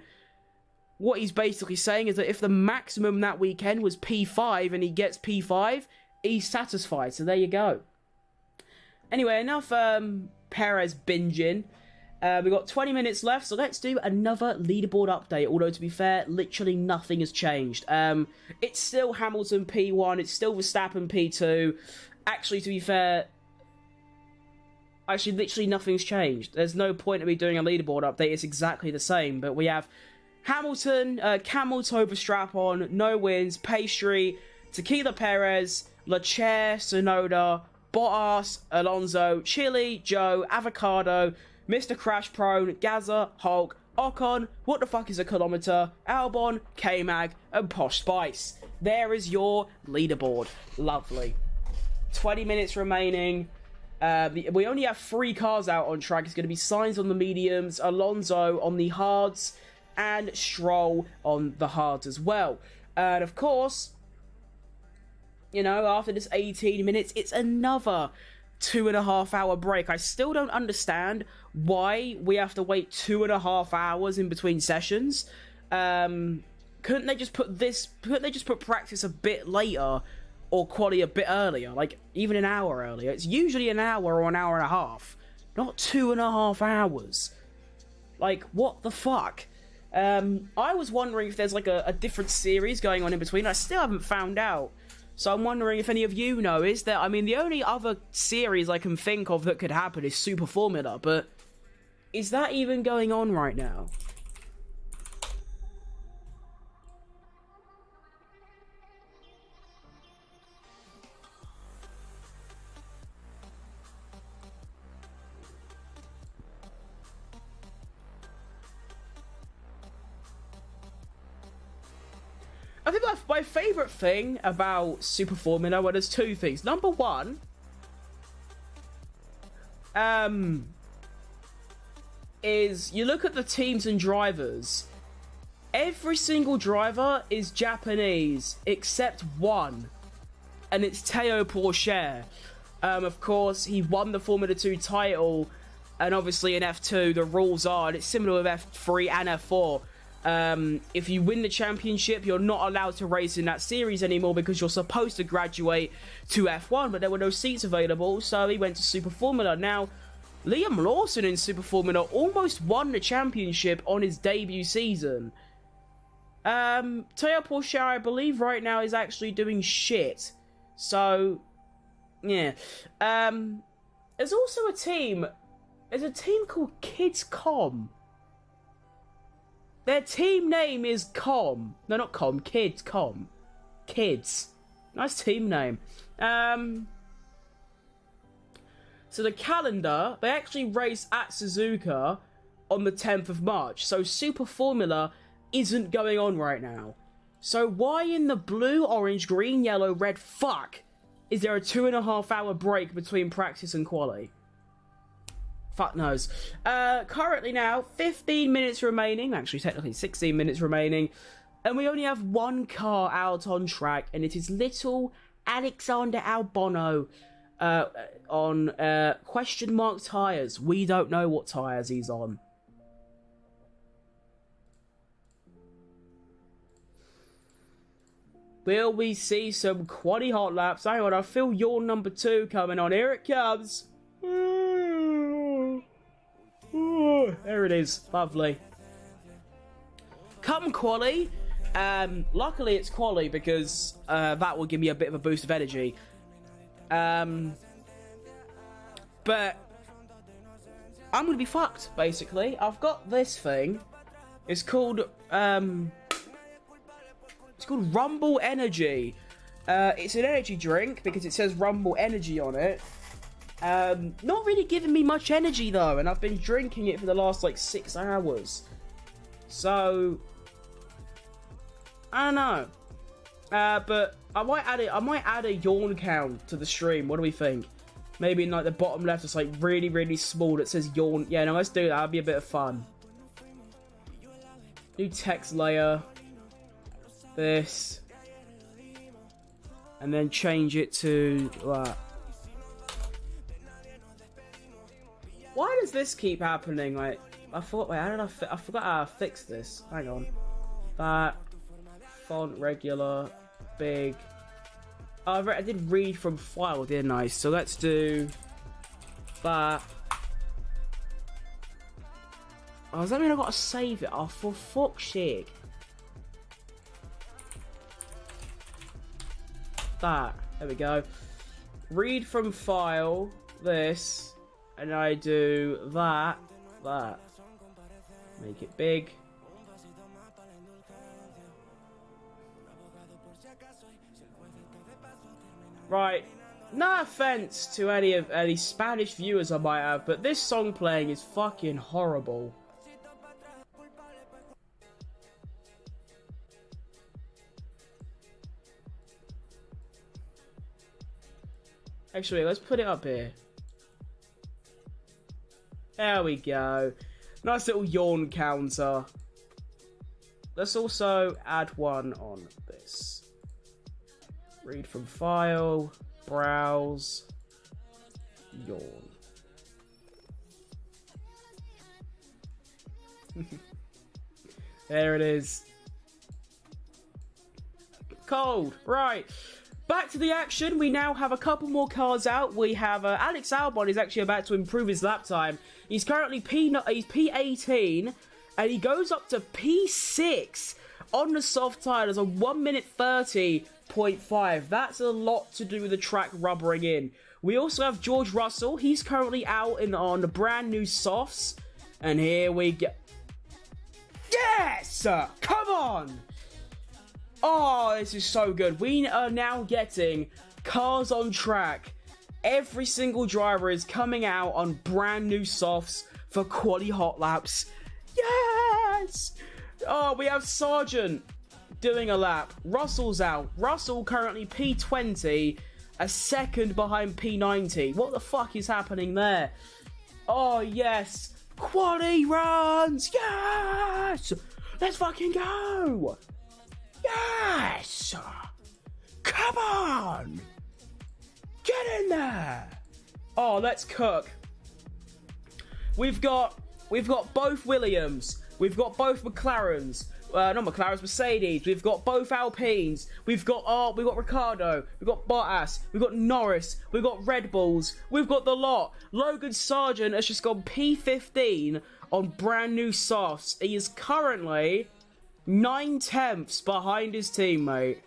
what he's basically saying is that if the maximum that weekend was P5 and he gets P5, he's satisfied. So there you go. Anyway, enough Perez binging. We've got 20 minutes left, so let's do another leaderboard update. Although, to be fair, literally nothing has changed. It's still Hamilton P1, it's still Verstappen P2. Actually, to be fair, literally nothing's changed. There's no point in me doing a leaderboard update, it's exactly the same. But we have Hamilton, Camel Toe Verstappen, no wins, Pastry, Tequila Perez, Leclerc, Sonoda, Bottas, Alonso, Chili, Joe, Avocado, Mr. Crash Prone, Gaza, Hulk, Ocon, What the Fuck is a Kilometer, Albon, K-Mag, and Posh Spice. There is your leaderboard. Lovely. 20 minutes remaining. We only have 3 cars out on track. It's going to be Sainz on the mediums, Alonso on the hards, and Stroll on the hards as well. And of course, you know, after this 18 minutes, it's another 2.5 hour break. I still don't understand why we have to wait 2.5 hours in between sessions. Couldn't they just put practice a bit later or quali a bit earlier, like even an hour earlier? It's usually an hour or an hour and a half, not 2.5 hours. Like, what the fuck? I was wondering if there's like a different series going on in between. I still haven't found out. So I'm wondering if any of you know. Is there... I mean, the only other series I can think of that could happen is Super Formula, but is that even going on right now? I think my favourite thing about Super Formula, well, there's 2 things. Number 1, is you look at the teams and drivers. Every single driver is Japanese, except one, and it's Théo Pourchaire. Of course, he won the Formula 2 title, and obviously in F2, the rules are, and it's similar with F3 and F4, if you win the championship, you're not allowed to race in that series anymore because you're supposed to graduate to F1, but there were no seats available, so he went to Super Formula. Now, Liam Lawson in Super Formula almost won the championship on his debut season. Théo Pourchaire, I believe, right now is actually doing shit. So, yeah. There's also a team. There's a team called Kids Com. Their team name is Com. No, not Com. Kids Com. Kids. Nice team name. So the calendar, they actually race at Suzuka on the 10th of March. So Super Formula isn't going on right now. So why in the blue, orange, green, yellow, red fuck is there a 2.5 hour break between practice and quali? Fuck knows. Currently now, 15 minutes remaining. Actually, technically 16 minutes remaining. And we only have 1 car out on track. And it is little Alexander Albon on question mark tyres. We don't know what tyres he's on. Will we see some quali hot laps? Hang on, I feel your number 2 coming on. Here it comes. There it is. Lovely. Come quali. Luckily it's quali because that will give me a bit of a boost of energy. But I'm going to be fucked, basically. I've got this thing, It's called Rumble Energy. It's an energy drink because it says Rumble Energy on it. Not really giving me much energy though, and I've been drinking it for the last like 6 hours. So I don't know. But I might add a yawn count to the stream. What do we think? Maybe in like the bottom left, it's like really, really small that says yawn. Yeah, no, let's do that. That'd be a bit of fun. New text layer. This. And then change it to that. Why does this keep happening? Like, I thought, wait, I forgot how to fix this. Hang on. That. Font regular. Big. Oh, I did read from file, didn't I? So let's do that. Oh, does that mean I've got to save it? Oh, for fuck's sake. That. There we go. Read from file. This. And I do that. That. Make it big. Right, no offense to any Spanish viewers I might have, but this song playing is fucking horrible. Actually, let's put it up here. There we go. Nice little yawn counter. Let's also add one on this. Read from file, browse, yawn. There it is. Cold. Right. Back to the action. We now have a couple more cars out. We have Alex Albon is actually about to improve his lap time. He's currently P18 and he goes up to P6 on the soft tires on 1 minute 30.5. That's a lot to do with the track rubbering in. We also have George Russell. He's currently out on the brand new softs. And here we go. Yes! Come on! Oh, this is so good. We are now getting cars on track. Every single driver is coming out on brand new softs for quali hot laps. Yes! Oh, we have Sargent doing a lap. Russell's out. Russell currently P20, a second behind P90. What the fuck is happening there? Oh, yes. Quali runs. Yes! Let's fucking go. Yes! Come on! Get in there! Oh, let's cook. We've got both Williams. We've got both McLarens. Not McLarens, Mercedes. We've got both Alpines. We've got Ricciardo. We've got Bottas. We've got Norris. We've got Red Bulls. We've got the lot. Logan Sargent has just gone P15 on brand new softs. He is currently 9/10 behind his teammate.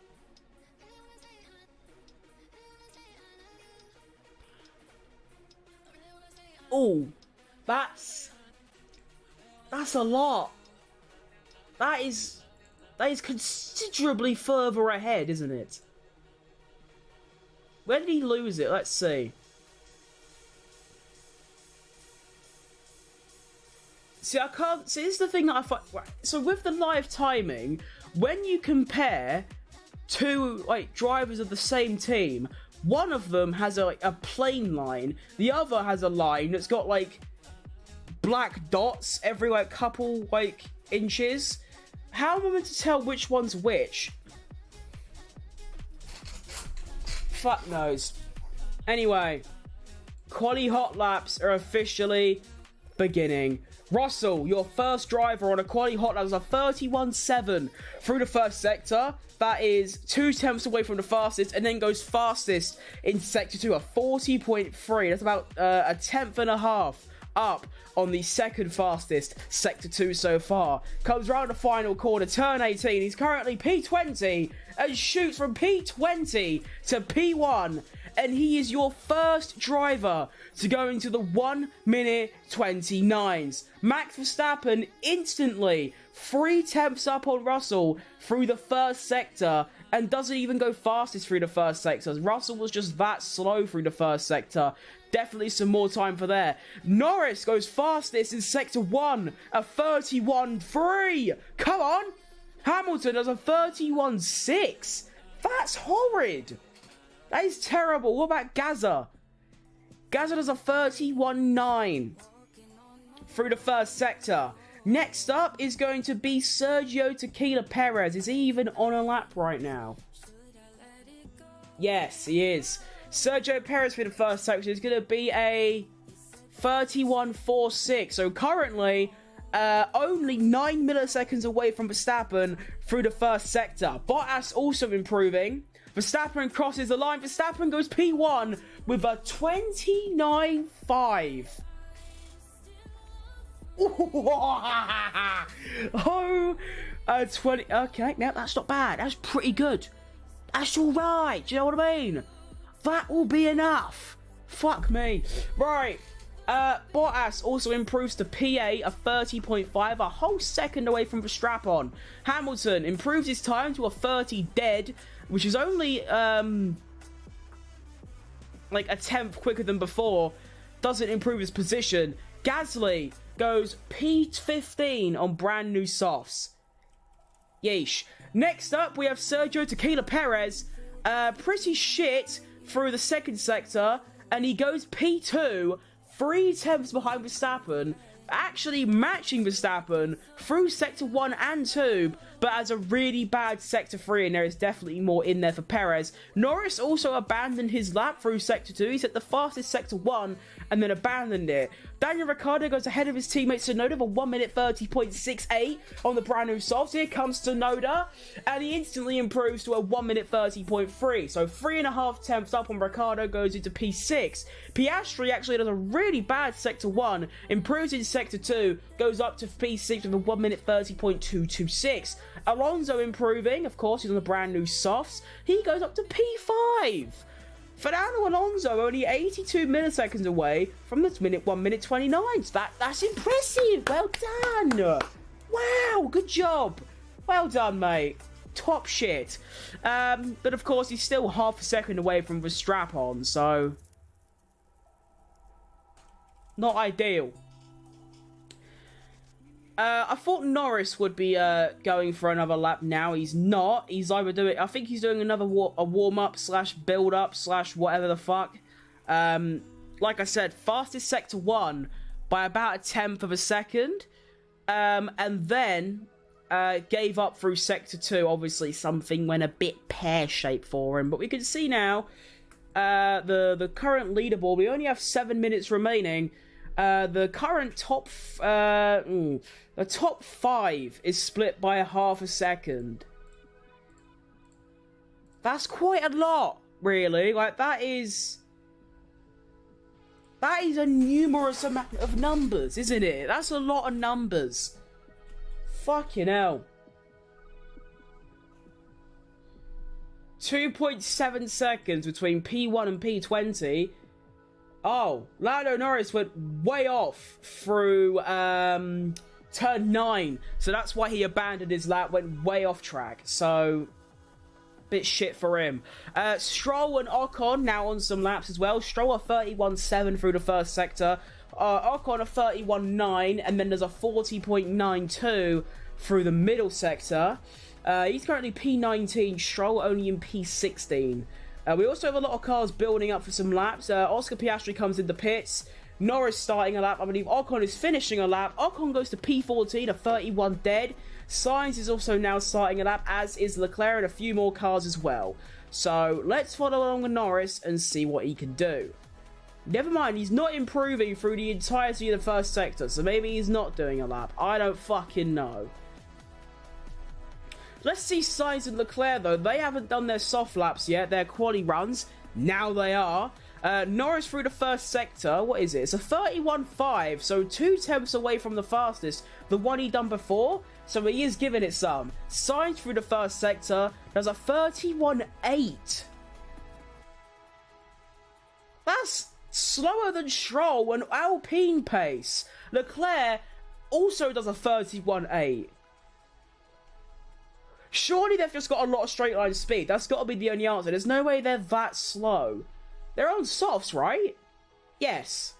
Oh, that's a lot. That is considerably further ahead, isn't it? Where did he lose it? Let's see. See, I can't... See, this is the thing that I find... So, with the live timing, when you compare two, like, drivers of the same team, one of them has, a plain line, the other has a line that's got, like, black dots every, like, couple, like, inches. How am I meant to tell which one's which? Fuck knows. Anyway, quali hot laps are officially beginning. Russell, your first driver on a quali hot lap was a 31.7 through the first sector. That is 2/10 away from the fastest, and then goes fastest in sector 2, a 40.3. That's about a 10.5 up on the second fastest sector 2 so far. Comes round the final corner, turn 18. He's currently P20 and shoots from P20 to P1 and he is your first driver to go into the 1 minute 29s. Max Verstappen instantly 3/10 up on Russell through the first sector, and doesn't even go fastest through the first sector. Russell was just that slow through the first sector. Definitely some more time for there. Norris goes fastest in sector 1, a 31.3. Come on. Hamilton does a 31.6. That's horrid. That is terrible. What about Gaza? Gaza does a 31.9 through the first sector. Next up is going to be Sergio Tequila Perez. Is he even on a lap right now? Yes, he is. Sergio Perez for the first sector is going to be a 31.46. So currently, only 9 milliseconds away from Verstappen through the first sector. Bottas also improving. Verstappen crosses the line. Verstappen goes P1 with a 29.5. Oh, 20. Okay, now that's not bad. That's pretty good. That's all right. Do you know what I mean? That will be enough. Fuck me. Right. Bottas also improves to P8, a 30.5, a whole second away from Verstappen. Hamilton improves his time to a 30 dead, which is only like a 10th quicker than before. Doesn't improve his position. Gasly goes P15 on brand new softs. Yeesh. Next up, we have Sergio Tequila Perez. Pretty shit through the second sector, and he goes P2, 3/10 behind Verstappen, actually matching Verstappen through sector 1 and 2, but as a really bad sector 3, and there is definitely more in there for Perez. Norris also abandoned his lap through sector 2. He set the fastest sector 1 and then abandoned it. Daniel Ricciardo goes ahead of his teammate Tsunoda for 1 minute 30.68 on the brand new softs. Here comes Tsunoda, and he instantly improves to a 1 minute 30.3. So 3.5 up on Ricciardo, goes into P6. Piastri actually does a really bad sector 1, improves in sector 2, goes up to P6 with a 1 minute 30.226. Alonso improving, of course, he's on the brand new softs. He goes up to P5. Fernando Alonso only 82 milliseconds away from this 1 minute 29. That's impressive. Well done. Wow, good job. Well done, mate. Top shit. But of course, he's still half a second away from Verstappen, so not ideal. I thought Norris would be going for another lap now. He's not. He's either doing... I think he's doing another warm-up / build-up / whatever the fuck. Like I said, fastest sector 1 by about 1/10 of a second. And then gave up through sector 2. Obviously, something went a bit pear-shaped for him. But we can see now the current leaderboard. We only have 7 minutes remaining. The current top... the top 5 is split by a half a second. That's quite a lot, really. Like, that is a numerous amount of numbers, isn't it? That's a lot of numbers. Fucking hell. 2.7 seconds between P1 and P20. Oh, Lando Norris went way off through turn 9. So that's why he abandoned his lap, went way off track. So, bit shit for him. Stroll and Ocon now on some laps as well. Stroll a 31.7 through the first sector. Ocon a 31.9, and then there's a 40.92 through the middle sector. He's currently P19, Stroll only in P16. We also have a lot of cars building up for some laps. Oscar Piastri comes in the pits. Norris starting a lap. I believe Ocon is finishing a lap. Ocon goes to P14, a 31 dead. Sainz is also now starting a lap, as is Leclerc and a few more cars as well. So let's follow along with Norris and see what he can do. Never mind, he's not improving through the entirety of the first sector, so maybe he's not doing a lap. I don't fucking know. Let's see Sainz and Leclerc, though. They haven't done their soft laps yet, their quali runs. Now they are. Norris through the first sector. What is it? It's a 31.5, so 2/10 away from the fastest, the one he done before. So he is giving it some. Sainz through the first sector. There's a 31.8. That's slower than Stroll and Alpine pace. Leclerc also does a 31.8. Surely they've just got a lot of straight line speed. That's got to be the only answer. There's no way they're that slow. They're on softs, right? Yes.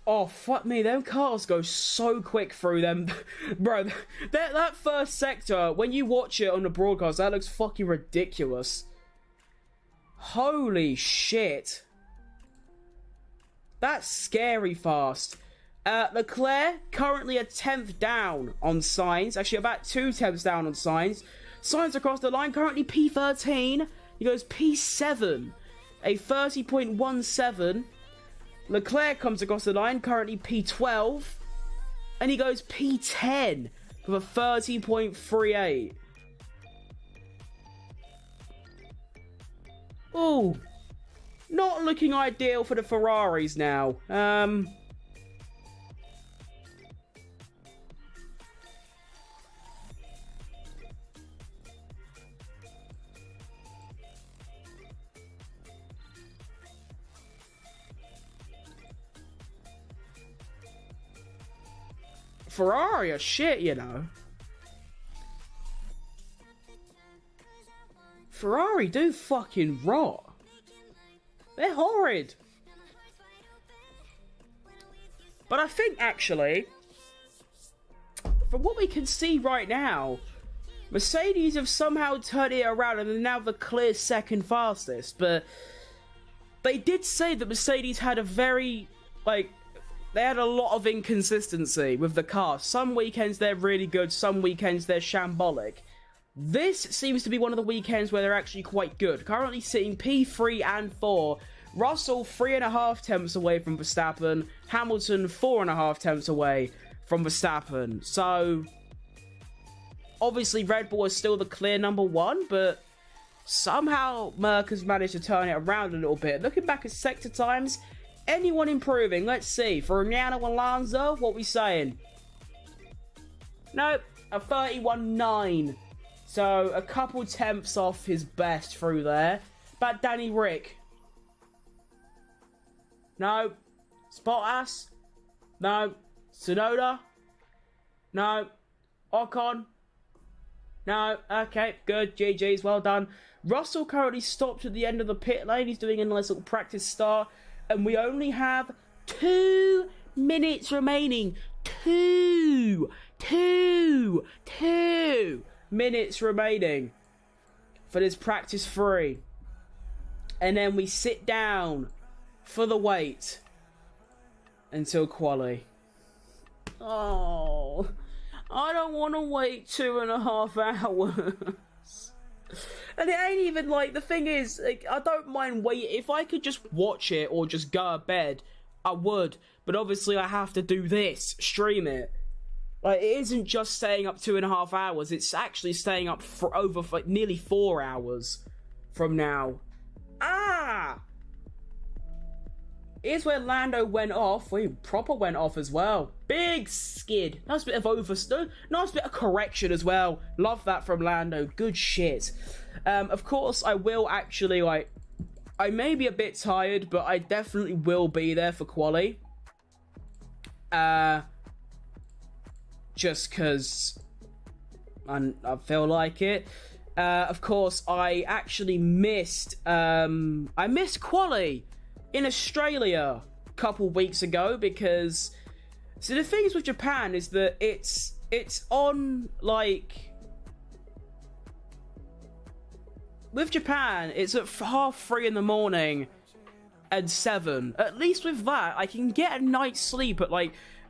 Oh, fuck me. Them cars go so quick through them. Bro, that first sector, when you watch it on the broadcast, that looks fucking ridiculous. Holy shit. That's scary fast. Leclerc, currently a 10th down on Sainz. Actually, about 2 tenths down on Sainz. Sainz across the line, currently P13. He goes P7. A 30.17. Leclerc comes across the line, currently P12. And he goes P10 with a 30.38. Ooh. Not looking ideal for the Ferraris now. Ferrari are shit, you know. Ferrari do fucking rot. They're horrid. But I think, actually, from what we can see right now, Mercedes have somehow turned it around and are now the clear second fastest. But they did say that Mercedes had a very, they had a lot of inconsistency with the car. Some weekends they're really good, some weekends they're shambolic. This seems to be one of the weekends where they're actually quite good. Currently sitting P3 and 4. Russell 3.5 tenths away from Verstappen. Hamilton 4.5 tenths away from Verstappen. So, obviously Red Bull is still the clear number 1, but somehow Merc has managed to turn it around a little bit. Looking back at sector times, anyone improving? Let's see. For Fernando Alonso, what we saying? Nope, a 31.9. So, a couple tenths off his best through there. But Danny Rick. No. Bottas. No. Tsunoda. No. Ocon. No. Okay, good. GG's, well done. Russell currently stopped at the end of the pit lane. He's doing a nice little practice start. And we only have 2 minutes remaining. 2 minutes remaining for this practice 3. And then we sit down for the wait until quali. Oh, I don't want to wait 2.5 hours. And it ain't even the thing is, I don't mind waiting. If I could just watch it or just go to bed, I would. But obviously I have to do this, stream it. It isn't just staying up 2.5 hours, it's actually staying up for over nearly 4 hours from now. Ah! Here's where Lando went off. He proper went off as well. Big skid. Nice bit of nice bit of correction as well. Love that from Lando. Good shit. Of course, I will actually, I may be a bit tired, but I definitely will be there for quali. Just because I feel like it. Of course, I actually missed quali in Australia a couple weeks ago because... So the things with Japan is that it's on, with Japan, it's at 3:30 in the morning and 7. At least with that, I can get a night's sleep at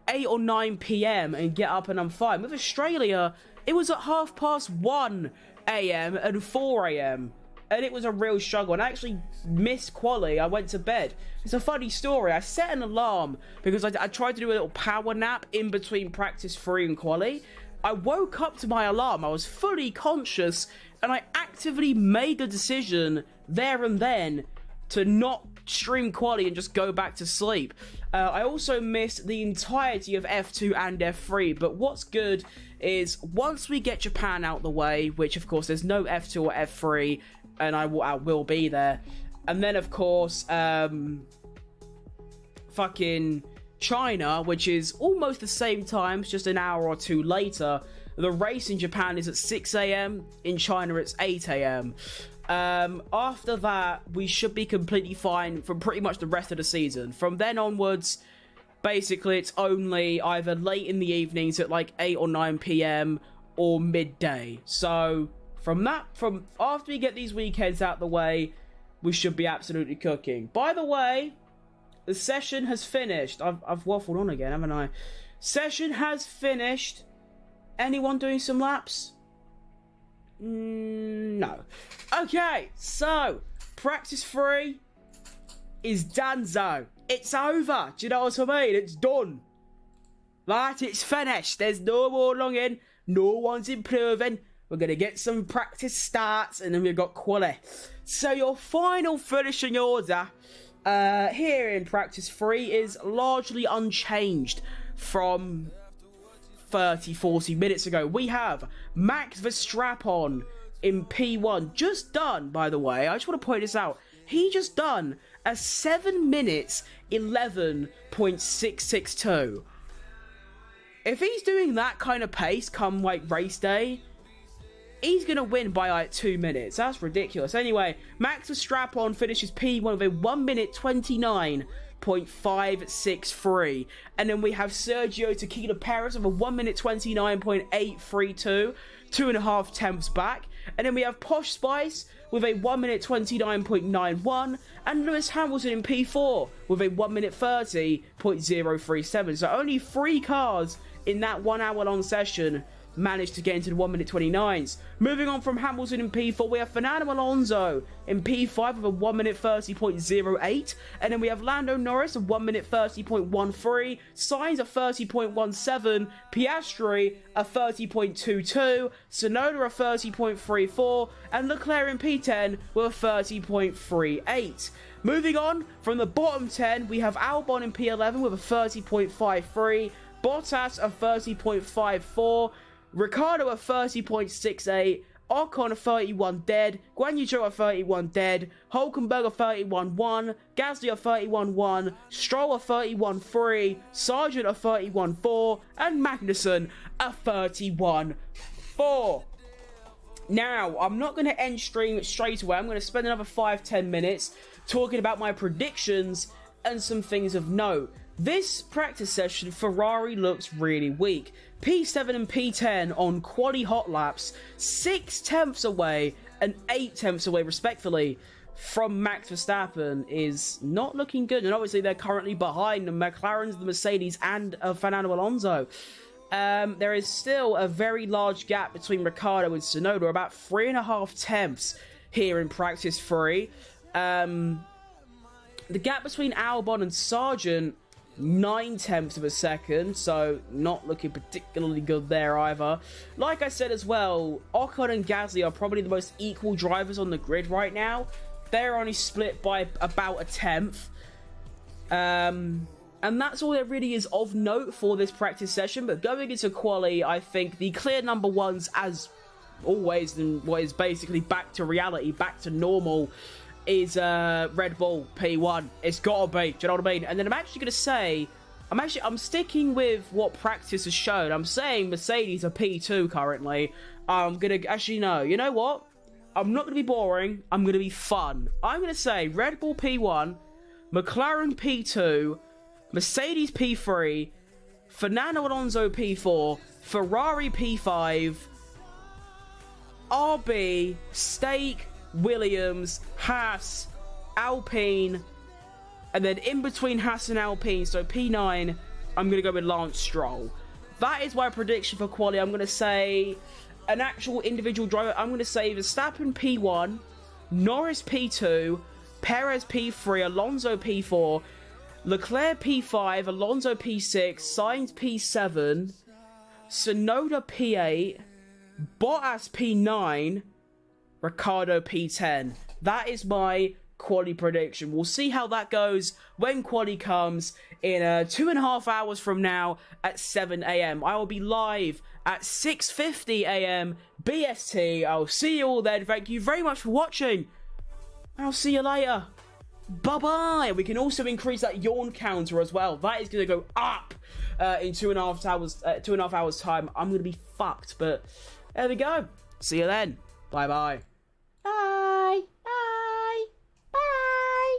8 or 9 p.m. and get up and I'm fine. With Australia, it was at 1:30 a.m. and 4 a.m. And it was a real struggle. And I actually missed quali. I went to bed. It's a funny story. I set an alarm because I tried to do a little power nap in between practice 3 and quali. I woke up to my alarm. I was fully conscious and I actively made the decision there and then to not stream quali and just go back to sleep. I also missed the entirety of F2 and F3, but what's good is once we get Japan out the way, which of course there's no F2 or F3, and I will be there, and then of course fucking China, which is almost the same time, it's just an hour or two later. The race in Japan is at 6 a.m. In China, it's 8 a.m. After that, we should be completely fine for pretty much the rest of the season. From then onwards, basically, it's only either late in the evenings at like 8 or 9 p.m. or midday. So from after we get these weekends out the way, we should be absolutely cooking. By the way, the session has finished. I've waffled on again, haven't I? Session has finished. Anyone doing some laps? No. Okay, so practice 3 is donezo. It's over. Do you know what I mean? It's done. Right, it's finished. There's no more longing. No one's improving. We're going to get some practice starts, and then we've got quali. So your final finishing order here in practice 3 is largely unchanged from 30-40 minutes ago. We have Max Verstappen in P1, just done, by the way, I just want to point this out, he just done a 7 minutes 11.662. If he's doing that kind of pace come like race day, he's gonna win by like 2 minutes. That's ridiculous. Anyway, Max Verstappen finishes P1 with a 1 minute 29.563, and then we have Sergio Tequila Perez with a 1 minute 29.832, 2.5 tenths back, and then we have Posh Spice with a 1 minute 29.91, and Lewis Hamilton in P4 with a 1 minute 30.037. So only 3 cars in that 1 hour long session managed to get into the 1 minute 29s. Moving on from Hamilton in P4, we have Fernando Alonso in P5 with a 1 minute 30.08, and then we have Lando Norris of 1 minute 30.13, Sainz at 30.17, Piastri at 30.22, Tsunoda at 30.34, and Leclerc in P10 with a 30.38. Moving on from the bottom 10, we have Albon in P11 with a 30.53, Bottas at 30.54, Ricciardo at 30.68, Ocon at 31 dead, Guan Yu Zhou at 31 dead, Hulkenberg at 31.1, Gasly at 31.1, Stroll at 31.3, Sargent at 31.4, and Magnussen at 31.4. Now, I'm not going to end stream straight away. I'm going to spend another 5-10 minutes talking about my predictions and some things of note. This practice session, Ferrari looks really weak. P7 and P10 on quali hot laps, 6 tenths away and 8 tenths away respectively from Max Verstappen, is not looking good. And obviously they're currently behind the McLarens, the Mercedes, and Fernando Alonso. There is still a very large gap between Ricciardo and Tsunoda, about 3.5 tenths here in practice 3. The gap between Albon and Sargent, 9 tenths of a second, so not looking particularly good there either. Like I said as well, Ocon and Gasly are probably the most equal drivers on the grid right now. They're only split by about 1/10. And that's all there really is of note for this practice session. But going into quali, I think the clear number ones, as always, and what is basically back to reality, back to normal, is Red Bull P1. It's gotta be, do you know what I mean? And then I'm actually gonna say, I'm sticking with what practice has shown. I'm saying Mercedes are P2 currently. I'm gonna actually, no, you know what? I'm not gonna be boring. I'm gonna be fun. I'm gonna say Red Bull P1, McLaren P2, Mercedes P3, Fernando Alonso P4, Ferrari P5, RB, Stake, Williams, Haas, Alpine, and then in between Haas and Alpine, so P9, I'm going to go with Lance Stroll. That is my prediction for quali. I'm going to say an actual individual driver. I'm going to say Verstappen P1, Norris P2, Perez P3, Alonso P4, Leclerc P5, Alonso P6, Sainz P7, Tsunoda P8, Bottas P9, Ricciardo P10. That is my quali prediction. We'll see how that goes when quali comes in 2.5 hours from now at 7 a.m. I will be live at 6:50 a.m. BST. I'll see you all then. Thank you very much for watching. I'll see you later. Bye-bye. We can also increase that yawn counter as well. That is going to go up in 2.5 hours. 2.5 hours time. I'm going to be fucked, but there we go. See you then. Bye-bye. Bye. Bye. Bye.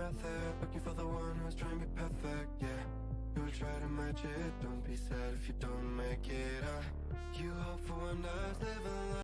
method, looking for the one who's trying to be perfect, yeah. You'll try to match it, don't be sad if you don't make it. You hope for one last, live